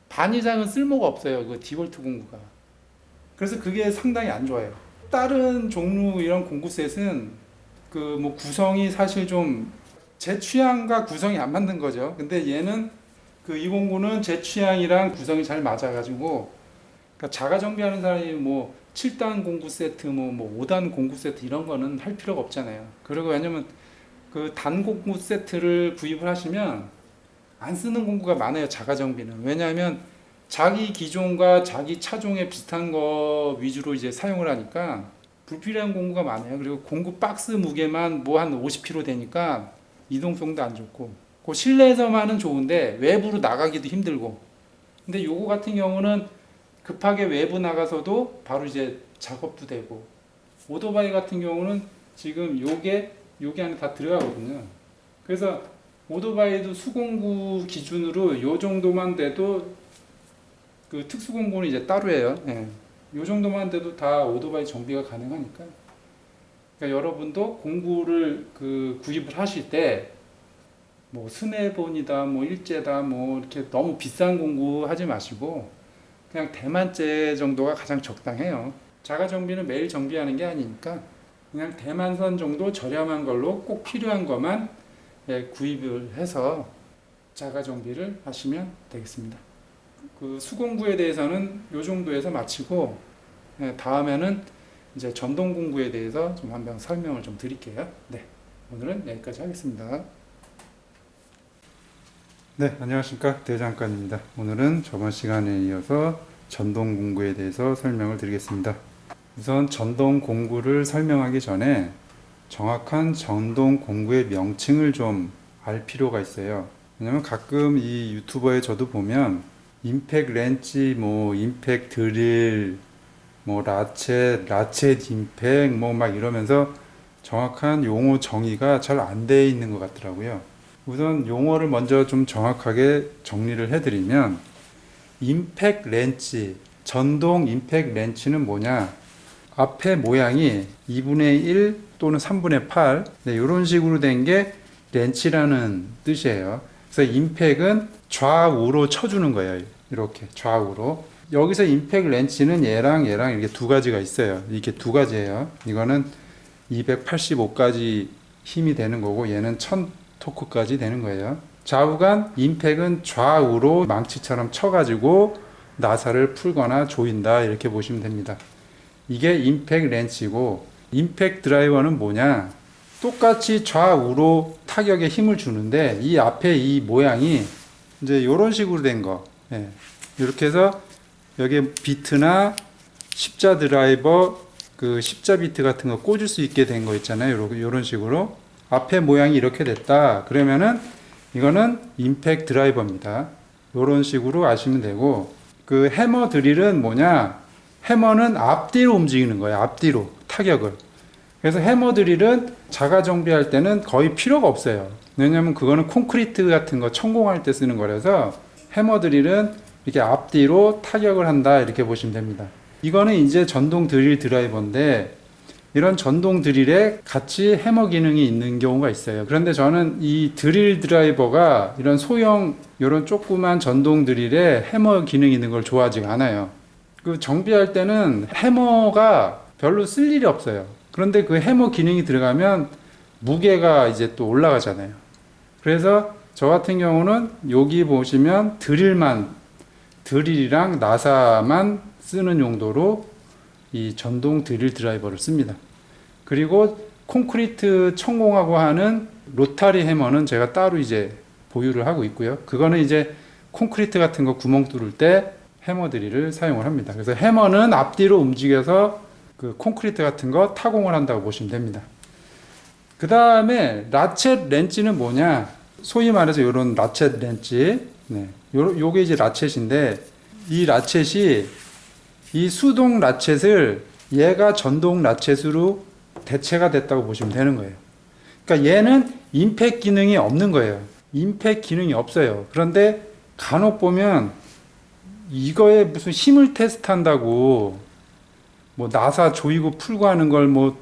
반 이상은 쓸모가 없어요. 그 디월트 공구가. 그래서 그게 상당히 안 좋아요. 다른 종류 이런 공구셋은 그 뭐 구성이 사실 좀 제 취향과 구성이 안 맞는 거죠. 근데 얘는 그 이 공구는 제 취향이랑 구성이 잘 맞아가지고 그러니까 자가 정비하는 사람이 뭐 7단 공구 세트 뭐 5단 공구 세트 이런 거는 할 필요가 없잖아요. 그리고 왜냐면 그 단 공구 세트를 구입을 하시면 안 쓰는 공구가 많아요. 자가 정비는. 왜냐하면 자기 기종과 자기 차종에 비슷한 거 위주로 이제 사용을 하니까 불필요한 공구가 많아요. 그리고 공구 박스 무게만 뭐 한 50kg 되니까 이동성도 안 좋고 그 실내에서만은 좋은데 외부로 나가기도 힘들고. 근데 요거 같은 경우는 급하게 외부 나가서도 바로 이제 작업도 되고, 오토바이 같은 경우는 지금 요게 안에 다 들어가거든요. 그래서 오토바이도 수공구 기준으로 요 정도만 돼도 그 특수공구는 이제 따로예요. 예. 요 정도만 돼도 다 오토바이 정비가 가능하니까. 그러니까 여러분도 공구를 그 구입을 하실 때 뭐 스네본이다, 뭐 일제다, 뭐 이렇게 너무 비싼 공구 하지 마시고 그냥 대만제 정도가 가장 적당해요. 자가 정비는 매일 정비하는 게 아니니까 그냥 대만선 정도 저렴한 걸로 꼭 필요한 것만 구입을 해서 자가 정비를 하시면 되겠습니다. 그 수공구에 대해서는 이 정도에서 마치고 다음에는 이제 전동 공구에 대해서 좀 한번 설명을 좀 드릴게요. 네, 오늘은 여기까지 하겠습니다. 네, 안녕하십니까, 대장간입니다. 오늘은 저번 시간에 이어서 전동 공구에 대해서 설명을 드리겠습니다. 우선 전동 공구를 설명하기 전에 정확한 전동 공구의 명칭을 좀 알 필요가 있어요. 왜냐면 가끔 이 유튜버에 저도 보면 임팩 렌치, 뭐 임팩 드릴, 뭐 라쳇 임팩 뭐 막 이러면서 정확한 용어 정의가 잘 안 돼 있는 것 같더라고요. 우선 용어를 먼저 좀 정확하게 정리를 해드리면, 임팩 렌치, 전동 임팩 렌치는 뭐냐? 앞에 모양이 2분의 1 또는 3분의 8 이런 식으로 된 게 렌치라는 뜻이에요. 그래서 임팩은 좌우로 쳐주는 거예요. 이렇게 좌우로. 여기서 임팩 렌치는 얘랑 이렇게 두 가지가 있어요. 이게 두 가지예요. 이거는 285까지 힘이 되는 거고 얘는 1000 토크까지 되는 거예요. 좌우간 임팩은 좌우로 망치처럼 쳐가지고 나사를 풀거나 조인다 이렇게 보시면 됩니다. 이게 임팩 렌치고, 임팩 드라이버는 뭐냐? 똑같이 좌우로 타격에 힘을 주는데 이 앞에 이 모양이 이제 이런 식으로 된 거. 예. 이렇게 해서 여기에 비트나 십자 드라이버, 그 십자 비트 같은 거 꽂을 수 있게 된 거 있잖아요. 이런 식으로 앞에 모양이 이렇게 됐다. 그러면은 이거는 임팩 드라이버입니다. 이런 식으로 아시면 되고, 그 해머 드릴은 뭐냐? 해머는 앞뒤로 움직이는 거예요. 앞뒤로 타격을. 그래서 해머 드릴은 자가 정비할 때는 거의 필요가 없어요. 왜냐면 그거는 콘크리트 같은 거 천공할 때 쓰는 거라서 해머 드릴은 이렇게 앞뒤로 타격을 한다 이렇게 보시면 됩니다. 이거는 이제 전동 드릴 드라이버인데, 이런 전동 드릴에 같이 해머 기능이 있는 경우가 있어요. 그런데 저는 이 드릴 드라이버가 이런 소형, 이런 조그만 전동 드릴에 해머 기능이 있는 걸 좋아하지 않아요. 그 정비할 때는 해머가 별로 쓸 일이 없어요. 그런데 그 해머 기능이 들어가면 무게가 이제 또 올라가잖아요. 그래서 저 같은 경우는 여기 보시면 드릴이랑 나사만 쓰는 용도로 이 전동 드릴 드라이버를 씁니다. 그리고 콘크리트 천공하고 하는 로타리 해머는 제가 따로 이제 보유를 하고 있고요. 그거는 이제 콘크리트 같은 거 구멍 뚫을 때 해머 드릴을 사용을 합니다. 그래서 해머는 앞뒤로 움직여서 그 콘크리트 같은 거 타공을 한다고 보시면 됩니다. 그 다음에 라쳇 렌치는 뭐냐? 소위 말해서 이런 라쳇 렌치, 요게 이제 라쳇인데, 이 라쳇이 이 수동 라쳇을 얘가 전동 라쳇으로 대체가 됐다고 보시면 되는 거예요. 그러니까 얘는 임팩 기능이 없는 거예요. 임팩 기능이 없어요. 그런데 간혹 보면 이거에 무슨 힘을 테스트한다고 뭐 나사 조이고 풀고 하는 걸 뭐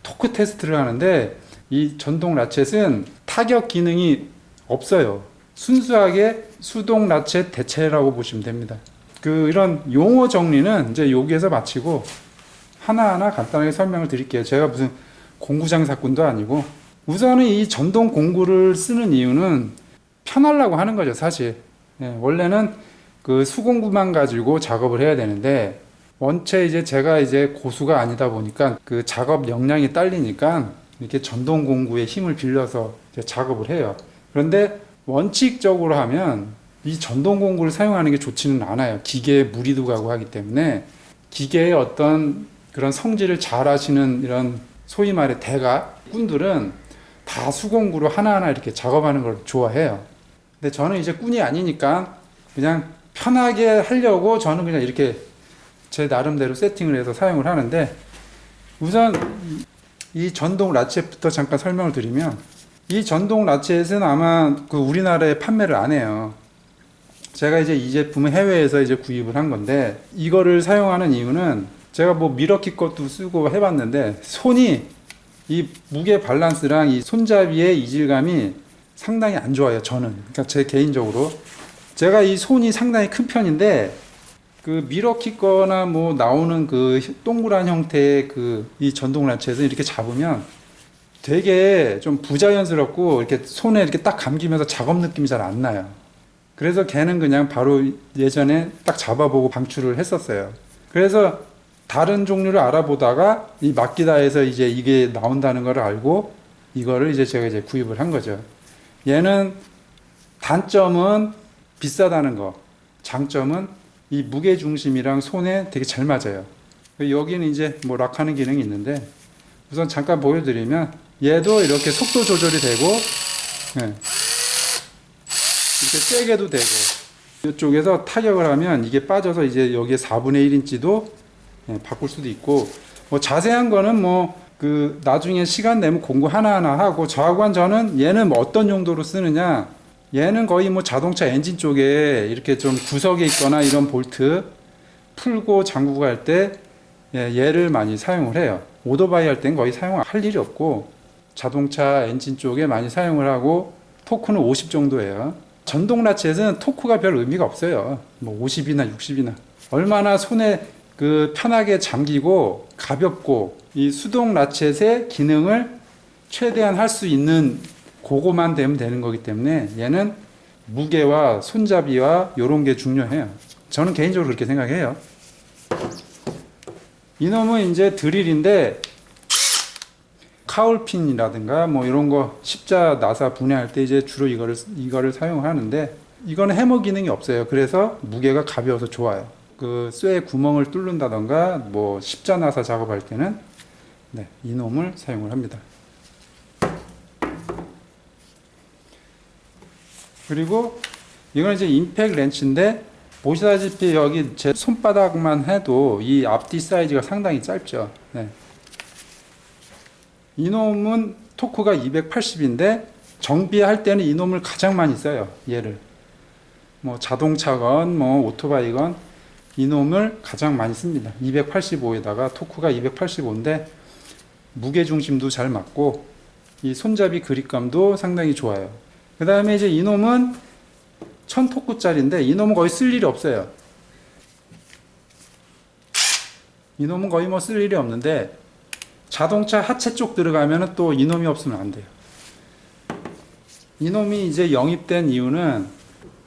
토크 테스트를 하는데 이 전동 라쳇은 타격 기능이 없어요. 순수하게 수동 라쳇 대체라고 보시면 됩니다. 이런 용어 정리는 이제 여기에서 마치고 하나하나 간단하게 설명을 드릴게요. 제가 무슨 공구장사꾼도 아니고 우선은 이 전동 공구를 쓰는 이유는 편하려고 하는 거죠, 사실. 원래는 그 수공구만 가지고 작업을 해야 되는데 원체 이제 제가 이제 고수가 아니다 보니까 그 작업 역량이 딸리니까 이렇게 전동 공구의 힘을 빌려서 이제 작업을 해요. 그런데 원칙적으로 하면 이 전동 공구를 사용하는 게 좋지는 않아요. 기계에 무리도 가고 하기 때문에 기계의 어떤 그런 성질을 잘 아시는 이런 소위 말해 대가 꾼들은 다 수공구로 하나하나 이렇게 작업하는 걸 좋아해요. 근데 저는 이제 꾼이 아니니까 그냥 편하게 하려고 저는 그냥 이렇게 제 나름대로 세팅을 해서 사용을 하는데 우선 이 전동 라쳇부터 잠깐 설명을 드리면 이 전동 라쳇은 아마 그 우리나라에 판매를 안 해요. 제가 이제 이 제품은 해외에서 이제 구입을 한 건데 이거를 사용하는 이유는 제가 뭐 미러키 것도 쓰고 해봤는데 손이 이 무게 밸런스랑 이 손잡이의 이질감이 상당히 안 좋아요. 저는 그러니까 제 개인적으로 제가 이 손이 상당히 큰 편인데 그 미러키 거나 뭐 나오는 그 동그란 형태의 이 전동 라쳇은 이렇게 잡으면 되게 좀 부자연스럽고 이렇게 손에 이렇게 딱 감기면서 작업 느낌이 잘 안 나요. 그래서 걔는 그냥 바로 예전에 딱 잡아보고 방출을 했었어요. 그래서 다른 종류를 알아보다가 이 마키다에서 이제 이게 나온다는 걸 알고 이거를 이제 제가 이제 구입을 한 거죠. 얘는 단점은 비싸다는 거, 장점은 이 무게 중심이랑 손에 되게 잘 맞아요. 여기는 이제 뭐 락하는 기능이 있는데 우선 잠깐 보여드리면 얘도 이렇게 속도 조절이 되고 이렇게 세게도 되고 이쪽에서 타격을 하면 이게 빠져서 이제 여기에 4분의 1인치도 바꿀 수도 있고 뭐 자세한 거는 뭐 나중에 시간 내면 공부 하나하나 하고 저하고는 저는 얘는 뭐 어떤 용도로 쓰느냐 얘는 거의 뭐 자동차 엔진 쪽에 이렇게 좀 구석에 있거나 이런 볼트 풀고 잠그고 할 때 얘를 많이 사용을 해요. 오토바이 할 땐 거의 사용할 일이 없고 자동차 엔진 쪽에 많이 사용을 하고 토크는 50 정도예요. 전동 라쳇은 토크가 별 의미가 없어요. 뭐 50이나 60이나 얼마나 손에 편하게 잠기고 가볍고 이 수동 라쳇의 기능을 최대한 할 수 있는 그거만 되면 되는 거기 때문에 얘는 무게와 손잡이와 이런 게 중요해요. 저는 개인적으로 그렇게 생각해요. 이놈은 이제 드릴인데 카울핀이라든가 뭐 이런 거 십자 나사 분해할 때 이제 주로 이거를 사용하는데 이거는 해머 기능이 없어요. 그래서 무게가 가벼워서 좋아요. 쇠에 구멍을 뚫는다던가 뭐 십자 나사 작업할 때는 이놈을 사용을 합니다. 그리고 이건 이제 임팩 렌치인데 보시다시피 여기 제 손바닥만 해도 이 앞뒤 사이즈가 상당히 짧죠. 이놈은 토크가 280인데 정비할 때는 이놈을 가장 많이 써요. 얘를 뭐 자동차건 뭐 오토바이건 이놈을 가장 많이 씁니다. 285에다가 토크가 285인데 무게 중심도 잘 맞고 이 손잡이 그립감도 상당히 좋아요. 그 다음에 이제 이놈은 1000토크짜리인데 이놈은 거의 쓸 일이 없어요. 이놈은 거의 뭐 쓸 일이 없는데 자동차 하체 쪽 들어가면 또 이놈이 없으면 안 돼요. 이놈이 이제 영입된 이유는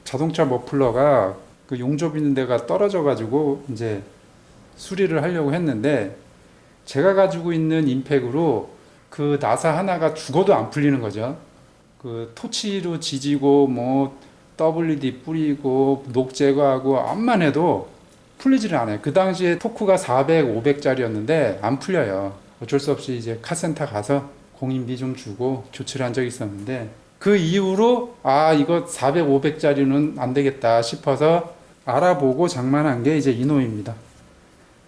자동차 머플러가 용접 있는 데가 떨어져 가지고 이제 수리를 하려고 했는데 제가 가지고 있는 임팩으로 나사 하나가 죽어도 안 풀리는 거죠. 토치로 지지고 뭐 WD 뿌리고 녹 제거하고 암만 해도 풀리지를 않아요. 그 당시에 토크가 400, 500짜리였는데 안 풀려요. 어쩔 수 없이 이제 카센터 가서 공인비 좀 주고 교체를 한 적이 있었는데 그 이후로 이거 400, 500짜리는 안 되겠다 싶어서 알아보고 장만한 게 이제 이놈입니다.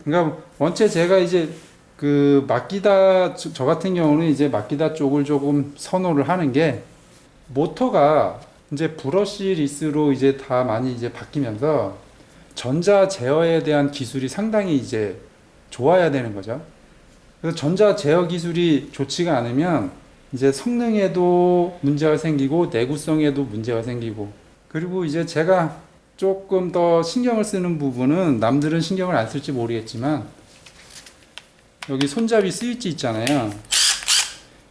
그러니까 원체 제가 이제 그 마키다 저 같은 경우는 이제 마키다 쪽을 조금 선호를 하는 게 모터가 이제 브러시리스로 이제 다 많이 이제 바뀌면서 전자 제어에 대한 기술이 상당히 이제 좋아야 되는 거죠. 그래서 전자 제어 기술이 좋지가 않으면 이제 성능에도 문제가 생기고 내구성에도 문제가 생기고, 그리고 이제 제가 조금 더 신경을 쓰는 부분은 남들은 신경을 안 쓸지 모르겠지만 여기 손잡이 스위치 있잖아요.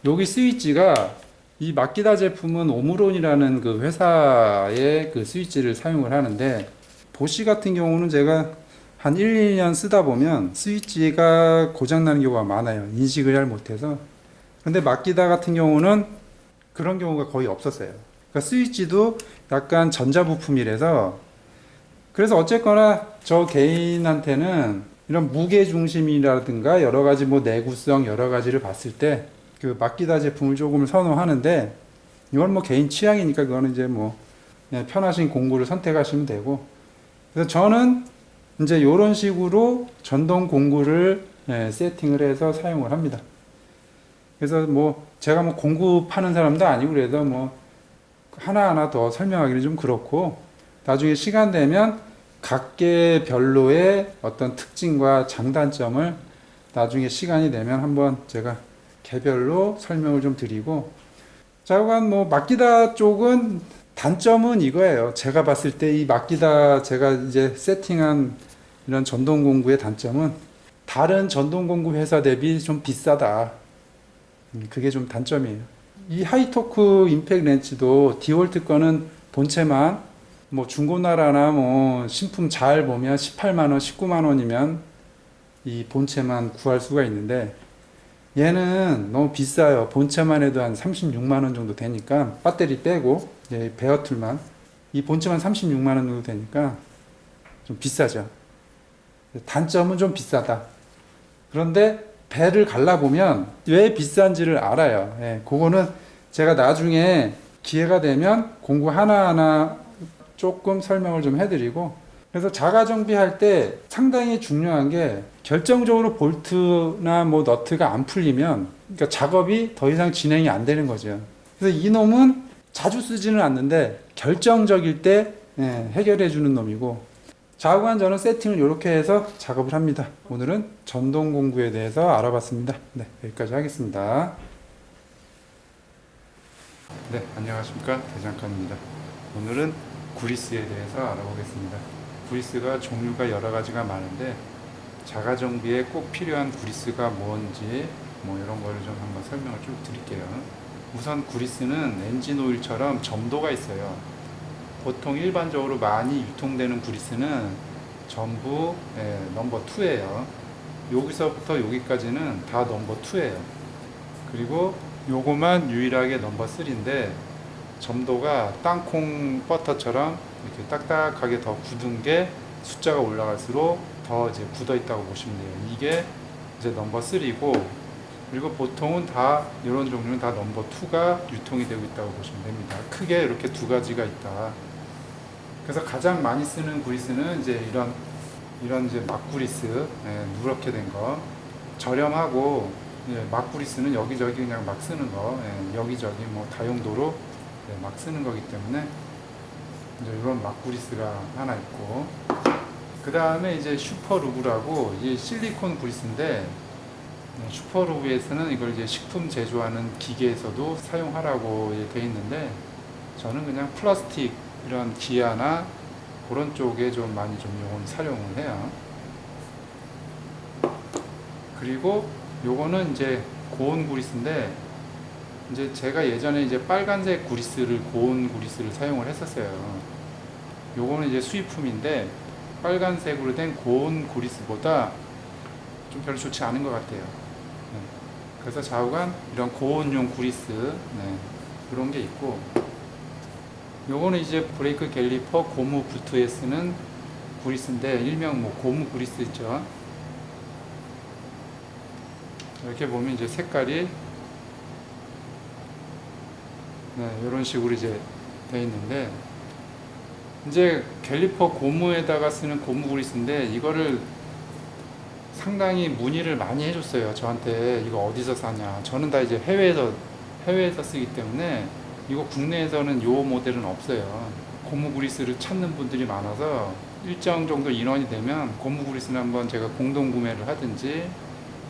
여기 스위치가 이 마키다 제품은 오므론이라는 그 회사의 그 스위치를 사용을 하는데, 보시 같은 경우는 제가 한 1, 2년 쓰다 보면 스위치가 고장나는 경우가 많아요. 인식을 잘 못해서. 근데 마키다 같은 경우는 그런 경우가 거의 없었어요. 그러니까 스위치도 약간 전자부품이라서, 그래서 어쨌거나 저 개인한테는 이런 무게 중심이라든가 여러 가지 뭐 내구성 여러 가지를 봤을 때 그 마키다 제품을 조금 선호하는데, 이건 뭐 개인 취향이니까 그거는 이제 뭐 그냥 편하신 공구를 선택하시면 되고, 그래서 저는 이제 이런 식으로 전동 공구를 세팅을 해서 사용을 합니다. 그래서 뭐 제가 뭐 공구 파는 사람도 아니고 그래서 뭐 하나하나 더 설명하기는 좀 그렇고, 나중에 시간 되면 각계별로의 어떤 특징과 장단점을 나중에 시간이 되면 한번 제가 개별로 설명을 좀 드리고, 자관 뭐 마키다 쪽은 단점은 이거예요. 제가 봤을 때 이 마키다 제가 이제 세팅한 이런 전동 공구의 단점은 다른 전동 공구 회사 대비 좀 비싸다. 그게 좀 단점이에요. 이 하이토크 임팩 렌치도 디월트 거는 본체만 뭐 중고나라나 뭐 신품 잘 보면 18만 원, 19만 원이면 이 본체만 구할 수가 있는데, 얘는 너무 비싸요. 본체만 해도 한 36만 원 정도 되니까, 배터리 빼고 베어툴만 이 본체만 36만 원 정도 되니까 좀 비싸죠. 단점은 좀 비싸다. 그런데 배를 갈라보면 왜 비싼지를 알아요. 예, 그거는 제가 나중에 기회가 되면 공구 하나하나 조금 설명을 좀 해드리고, 그래서 자가 정비할 때 상당히 중요한 게 결정적으로 볼트나 뭐 너트가 안 풀리면 그러니까 작업이 더 이상 진행이 안 되는 거죠. 그래서 이놈은 자주 쓰지는 않는데 결정적일 때 해결해 주는 놈이고, 좌우간 저는 세팅을 이렇게 해서 작업을 합니다. 오늘은 전동 공구에 대해서 알아봤습니다. 네, 여기까지 하겠습니다. 네, 안녕하십니까, 대장간입니다. 오늘은 구리스에 대해서 알아보겠습니다. 구리스가 종류가 여러 가지가 많은데 자가 정비에 꼭 필요한 구리스가 뭔지 뭐 이런 거를 좀 한번 설명을 쭉 드릴게요. 우선 구리스는 엔진 오일처럼 점도가 있어요. 보통 일반적으로 많이 유통되는 구리스는 전부 넘버 2예요. 여기서부터 여기까지는 다 넘버 2예요. 그리고 요거만 유일하게 넘버 3인데 점도가 땅콩 버터처럼 이렇게 딱딱하게 더 굳은 게 숫자가 올라갈수록 더 이제 굳어 있다고 보시면 돼요. 이게 이제 넘버 3고, 그리고 보통은 다 이런 종류는 다 넘버 2가 유통이 되고 있다고 보시면 됩니다. 크게 이렇게 두 가지가 있다. 그래서 가장 많이 쓰는 구리스는 이제 이런 이제 막구리스, 누렇게 된 거, 저렴하고, 막구리스는 여기저기 그냥 막 쓰는 거, 여기저기 뭐 다용도로 막 쓰는 거기 때문에 이제 이런 막구리스가 하나 있고, 그 다음에 이제 슈퍼루브라고 이게 실리콘 구리스인데, 슈퍼루브에서는 이걸 이제 식품 제조하는 기계에서도 사용하라고 되어 있는데, 저는 그냥 플라스틱 이런 기아나 그런 쪽에 좀 많이 좀 요건 사용을 해요. 그리고 요거는 이제 고온 구리스인데, 이제 제가 예전에 이제 빨간색 구리스를, 고온 구리스를 사용을 했었어요. 요거는 이제 수입품인데 빨간색으로 된 고온 구리스보다 좀 별로 좋지 않은 것 같아요. 그래서 좌우간 이런 고온용 구리스, 그런 게 있고, 요거는 이제 브레이크 갤리퍼 고무 부트에 쓰는 구리스인데, 일명 뭐 고무 구리스 있죠. 이렇게 보면 이제 색깔이 이런 식으로 이제 되어 있는데, 이제 갤리퍼 고무에다가 쓰는 고무 구리스인데, 이거를 상당히 문의를 많이 해줬어요. 저한테 이거 어디서 사냐. 저는 다 이제 해외에서 쓰기 때문에 이거 국내에서는 요 모델은 없어요. 고무 그리스를 찾는 분들이 많아서 일정 정도 인원이 되면 고무 그리스는 한번 제가 공동 구매를 하든지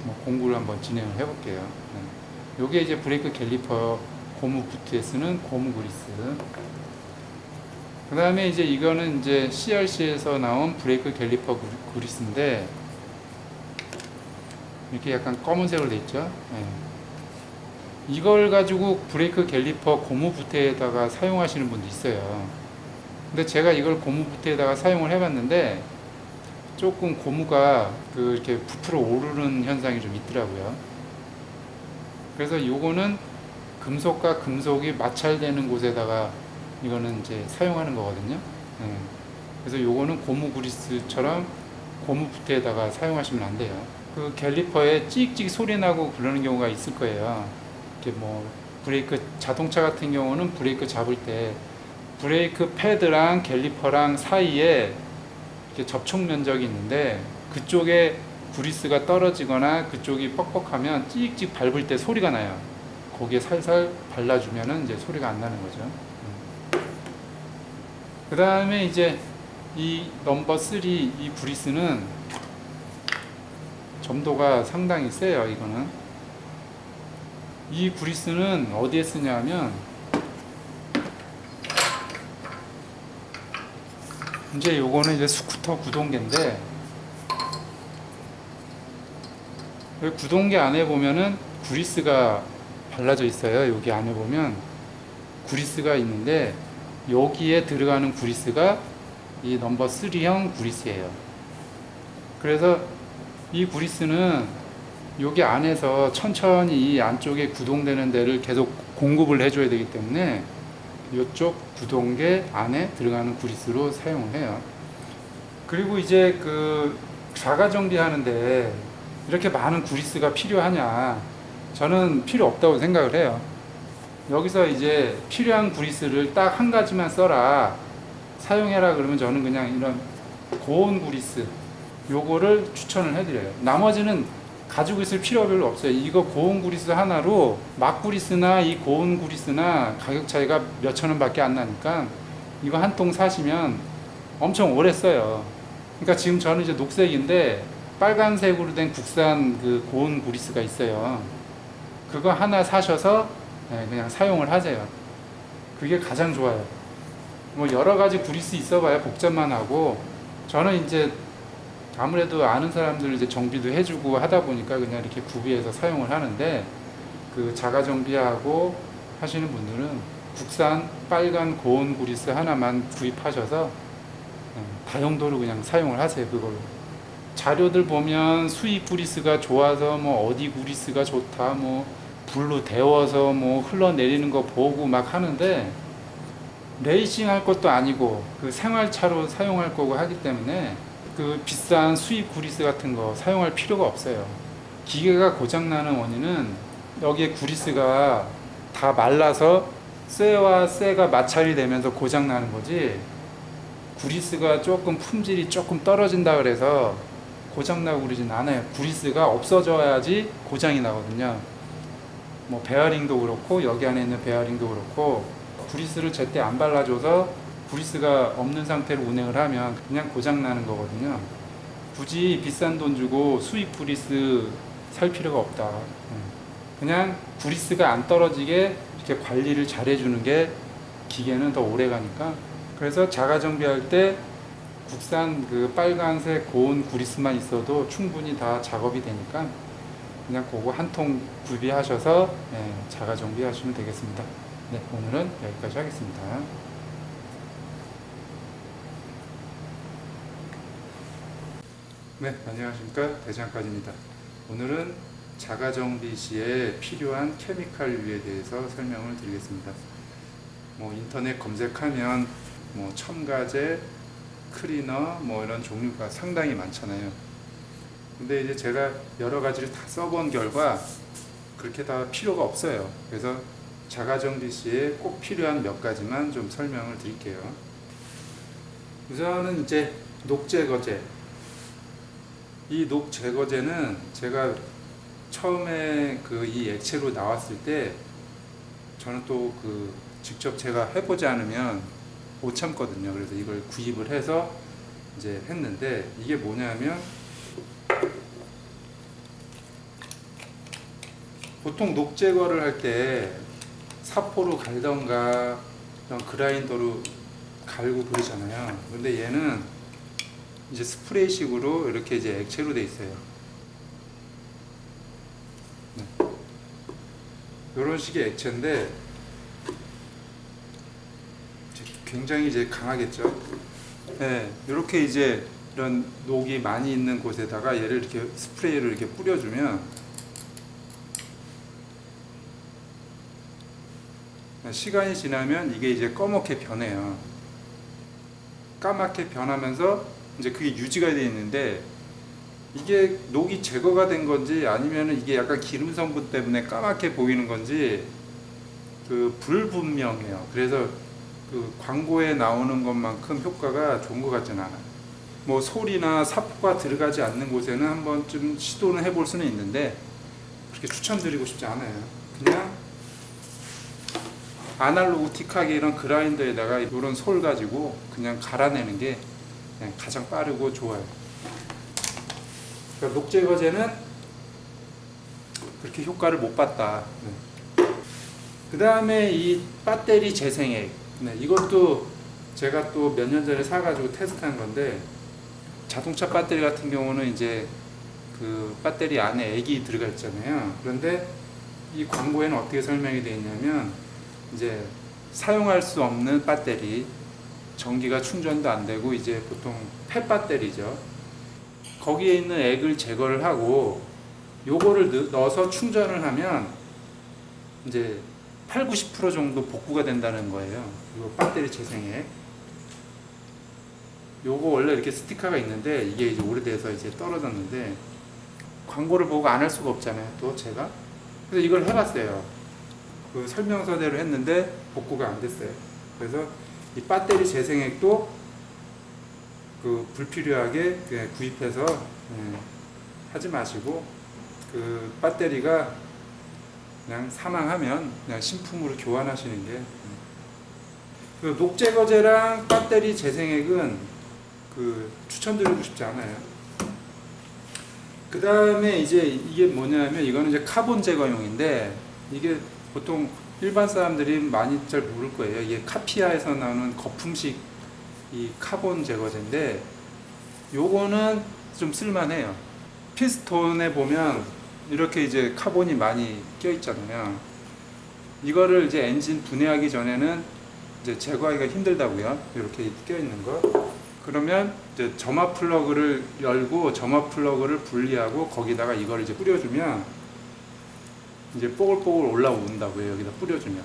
뭐 공구를 한번 진행을 해볼게요. 네. 요게 이제 브레이크 캘리퍼 고무 부트에 쓰는 고무 그리스. 그 다음에 이제 이거는 이제 CRC에서 나온 브레이크 캘리퍼 그리스인데 이렇게 약간 검은색으로 돼 있죠. 네. 이걸 가지고 브레이크 캘리퍼 고무 부트에다가 사용하시는 분도 있어요. 근데 제가 이걸 고무 부트에다가 사용을 해봤는데 조금 고무가 이렇게 부풀어 오르는 현상이 좀 있더라고요. 그래서 요거는 금속과 금속이 마찰되는 곳에다가 이거는 이제 사용하는 거거든요. 네. 그래서 요거는 고무 그리스처럼 고무 부트에다가 사용하시면 안 돼요. 그 캘리퍼에 찍찍 소리 나고 그러는 경우가 있을 거예요. 이렇게 뭐 브레이크 자동차 같은 경우는 브레이크 잡을 때 브레이크 패드랑 캘리퍼랑 사이에 이렇게 접촉 면적이 있는데 그쪽에 그리스가 떨어지거나 그쪽이 뻑뻑하면 찍찍 밟을 때 소리가 나요. 거기에 살살 발라주면은 이제 소리가 안 나는 거죠. 그 다음에 이제 이 넘버 3 이 그리스는 점도가 상당히 세요. 이거는 이 그리스는 어디에 쓰냐 하면 이제 요거는 이제 스쿠터 구동계인데 여기 구동계 안에 보면은 그리스가 발라져 있어요. 여기 안에 보면 그리스가 있는데 여기에 들어가는 그리스가 이 넘버 3형 그리스예요. 그래서 이 그리스는 여기 안에서 천천히 이 안쪽에 구동되는 데를 계속 공급을 해줘야 되기 때문에 이쪽 구동계 안에 들어가는 그리스로 사용을 해요. 그리고 이제 자가 정비하는데 이렇게 많은 그리스가 필요하냐? 저는 필요 없다고 생각을 해요. 여기서 이제 필요한 그리스를 딱 한 가지만 써라, 사용해라 그러면 저는 그냥 이런 고온 그리스 요거를 추천을 해드려요. 나머지는 가지고 있을 필요가 별로 없어요. 이거 고온 그리스 하나로 막 그리스나 이 고온 그리스나 가격 차이가 몇천 원 밖에 안 나니까 이거 한 통 사시면 엄청 오래 써요. 그러니까 지금 저는 이제 녹색인데 빨간색으로 된 국산 그 고온 그리스가 있어요. 그거 하나 사셔서 그냥 사용을 하세요. 그게 가장 좋아요. 뭐 여러 가지 그리스 있어봐야 복잡만 하고, 저는 이제 아무래도 아는 사람들 이제 정비도 해주고 하다 보니까 그냥 이렇게 구비해서 사용을 하는데, 그 자가 정비하고 하시는 분들은 국산 빨간 고온 그리스 하나만 구입하셔서 다용도로 그냥 사용을 하세요. 그걸로. 자료들 보면 수입 그리스가 좋아서 뭐 어디 그리스가 좋다, 뭐 불로 데워서 뭐 흘러내리는 거 보고 막 하는데, 레이싱 할 것도 아니고 그 생활차로 사용할 거고 하기 때문에 그 비싼 수입 그리스 같은 거 사용할 필요가 없어요. 기계가 고장나는 원인은 여기에 그리스가 다 말라서 쇠와 쇠가 마찰이 되면서 고장나는 거지, 그리스가 조금 품질이 조금 떨어진다 그래서 고장나고 그러진 않아요. 그리스가 없어져야지 고장이 나거든요. 뭐 베어링도 그렇고 여기 안에 있는 베어링도 그렇고 그리스를 제때 안 발라줘서 그리스가 없는 상태로 운행을 하면 그냥 고장나는 거거든요. 굳이 비싼 돈 주고 수입 그리스 살 필요가 없다. 그냥 그리스가 안 떨어지게 이렇게 관리를 잘 해주는 게 기계는 더 오래 가니까. 그래서 자가 정비할 때 국산 그 빨간색 고온 그리스만 있어도 충분히 다 작업이 되니까 그냥 그거 한 통 구비하셔서 자가 정비하시면 되겠습니다. 네, 오늘은 여기까지 하겠습니다. 네, 안녕하십니까, 대장까지입니다. 오늘은 자가 정비 시에 필요한 케미칼류에 대해서 설명을 드리겠습니다. 뭐 인터넷 검색하면 뭐 첨가제, 클리너 뭐 이런 종류가 상당히 많잖아요. 근데 이제 제가 여러 가지를 다 써본 결과 그렇게 다 필요가 없어요. 그래서 자가 정비 시에 꼭 필요한 몇 가지만 좀 설명을 드릴게요. 우선은 이제 녹제거제. 이 녹 제거제는 제가 처음에 그 이 액체로 나왔을 때 저는 또 그 직접 제가 해보지 않으면 못 참거든요. 그래서 이걸 구입을 해서 이제 했는데, 이게 뭐냐면 보통 녹 제거를 할 때 사포로 갈던가 이런 그라인더로 갈고 그러잖아요. 근데 얘는 이제 스프레이식으로 이렇게 이제 액체로 돼 있어요. 네. 이런 식의 액체인데 굉장히 이제 강하겠죠. 네, 이렇게 이제 이런 녹이 많이 있는 곳에다가 얘를 이렇게 스프레이를 이렇게 뿌려주면 시간이 지나면 이게 이제 검게 변해요. 까맣게 변하면서 이제 그게 유지가 되어 있는데, 이게 녹이 제거가 된 건지 아니면 이게 약간 기름 성분 때문에 까맣게 보이는 건지 그 불분명해요. 그래서 그 광고에 나오는 것만큼 효과가 좋은 것 같지는 않아요. 뭐 솔이나 사포가 들어가지 않는 곳에는 한 번쯤 시도는 해볼 수는 있는데 그렇게 추천드리고 싶지 않아요. 그냥 아날로그틱하게 이런 그라인더에다가 이런 솔 가지고 그냥 갈아내는 게 그냥 가장 빠르고 좋아요. 그러니까 녹 제거제는 그렇게 효과를 못 봤다. 네. 그 다음에 이 배터리 재생액. 네, 이것도 제가 또 몇 년 전에 사가지고 테스트한 건데, 자동차 배터리 같은 경우는 이제 그 배터리 안에 액이 들어가 있잖아요. 그런데 이 광고에는 어떻게 설명이 되어 있냐면, 이제 사용할 수 없는 배터리, 전기가 충전도 안 되고 이제 보통 펫 배터리죠. 거기에 있는 액을 제거를 하고 요거를 넣어서 충전을 하면 이제 8, 90% 정도 복구가 된다는 거예요. 이거 배터리 재생액. 요거 원래 이렇게 스티커가 있는데 이게 이제 오래돼서 이제 떨어졌는데, 광고를 보고 안 할 수가 없잖아요. 또 제가 그래서 이걸 해봤어요. 그 설명서대로 했는데 복구가 안 됐어요. 그래서 이 배터리 재생액도 그 불필요하게 구입해서 하지 마시고, 그 배터리가 그냥 사망하면 그냥 신품으로 교환하시는 게. 그 녹 제거제랑 배터리 재생액은 그 추천드리고 싶지 않아요. 그 다음에 이제 이게 뭐냐면, 이거는 이제 카본 제거용인데, 이게 보통 일반 사람들이 많이 잘 모를 거예요. 이게 카피아에서 나오는 거품식 이 카본 제거제인데, 요거는 좀 쓸만해요. 피스톤에 보면 이렇게 이제 카본이 많이 껴 있잖아요. 이거를 이제 엔진 분해하기 전에는 이제 제거하기가 힘들다고요. 이렇게 껴 있는 거. 그러면 이제 점화 플러그를 열고 점화 플러그를 분리하고 거기다가 이걸 이제 뿌려주면 이제 뽀글뽀글 올라온다고요. 여기다 뿌려주면.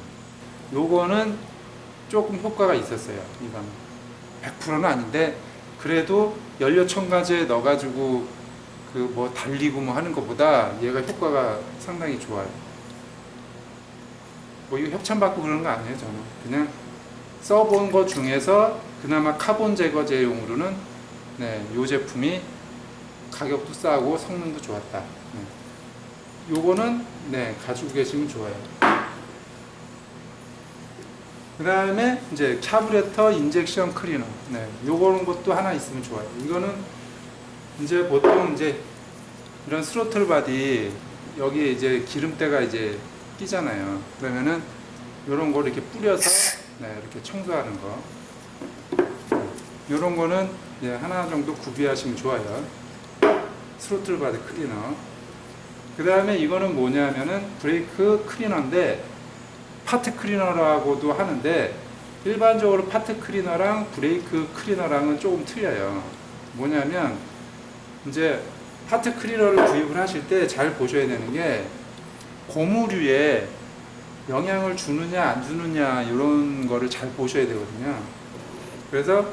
요거는 조금 효과가 있었어요. 이거는 100%는 아닌데, 그래도 연료 첨가제 넣어가지고 그 뭐 달리고 뭐 하는 것보다 얘가 효과가 상당히 좋아요. 뭐 이거 협찬받고 그러는 거 아니에요. 저는 그냥 써본 것 중에서 그나마 카본 제거제용으로는 요 제품이 가격도 싸고 성능도 좋았다. 요거는 가지고 계시면 좋아요. 그 다음에 이제 카부레터 인젝션 클리너. 요거는 것도 하나 있으면 좋아요. 이거는 이제 보통 이제 이런 스로틀 바디 여기에 이제 기름때가 이제 끼잖아요. 그러면은 요런 걸 이렇게 뿌려서 이렇게 청소하는 거. 요런 거는 이제 하나 정도 구비하시면 좋아요. 스로틀 바디 클리너. 그 다음에 이거는 뭐냐면은 브레이크 클리너인데, 파트 클리너라고도 하는데, 일반적으로 파트 클리너랑 브레이크 클리너랑은 조금 틀려요. 뭐냐면 이제 파트 클리너를 구입을 하실 때 잘 보셔야 되는 게, 고무류에 영향을 주느냐 안 주느냐 이런 거를 잘 보셔야 되거든요. 그래서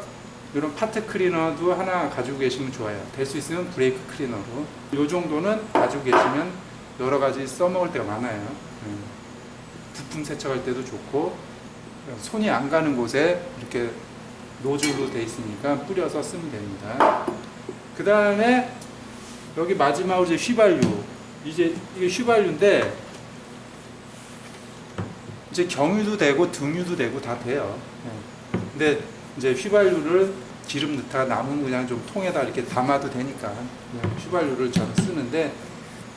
이런 파트 클리너도 하나 가지고 계시면 좋아요. 될 수 있으면 브레이크 클리너로. 이 정도는 가지고 계시면 여러 가지 써먹을 때가 많아요. 부품 세척할 때도 좋고, 손이 안 가는 곳에 이렇게 노즐로 돼 있으니까 뿌려서 쓰면 됩니다. 그 다음에 여기 마지막으로 이제 휘발유. 이제 이게 휘발유인데 이제 경유도 되고 등유도 되고 다 돼요. 근데 이제 휘발유를 기름 넣다가 남은 그냥 좀 통에다 이렇게 담아도 되니까 그냥 휘발유를 저는 쓰는데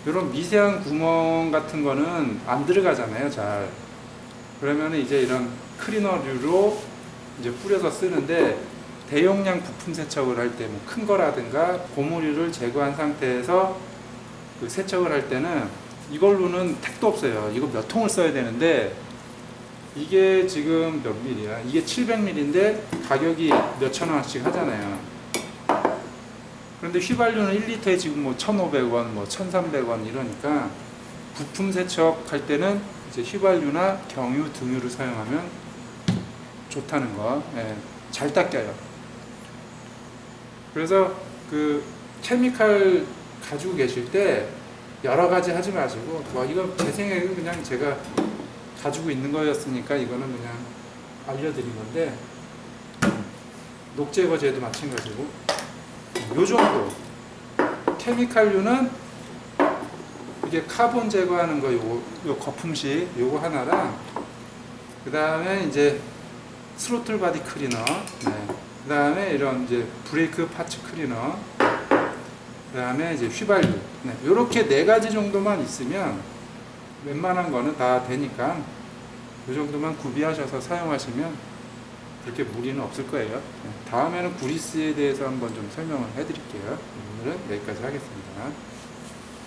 이런 미세한 구멍 같은 거는 안 들어가잖아요, 잘. 그러면 이제 이런 클리너류로 이제 뿌려서 쓰는데 대용량 부품 세척을 할 때 뭐 큰 거라든가 고무류를 제거한 상태에서 그 세척을 할 때는 이걸로는 택도 없어요. 이거 몇 통을 써야 되는데 이게 지금 몇 밀이야? 이게 700ml인데 가격이 몇천 원씩 하잖아요. 그런데 휘발유는 1리터에 지금 뭐 1,500원, 뭐 1,300원 이러니까 부품 세척할 때는 이제 휘발유나 경유, 등유를 사용하면 좋다는 거. 예, 잘 닦여요. 그래서 그 케미칼 가지고 계실 때 여러 가지 하지 마시고 이거 제 생각에는 그냥 제가 가지고 있는 거였으니까 이거는 그냥 알려드린 건데 녹제거제도 마찬가지고 요 정도 케미칼류는 이게 카본 제거하는 거 요 거품식 요거 하나랑 그 다음에 이제 스로틀 바디 클리너 그 다음에 이런 이제 브레이크 파츠 클리너 그 다음에 이제 휘발유 요렇게 4가지 정도만 있으면 웬만한 거는 다 되니까 이 정도만 구비하셔서 사용하시면 그렇게 무리는 없을 거예요. 다음에는 구리스에 대해서 한번 좀 설명을 해드릴게요. 오늘은 여기까지 하겠습니다.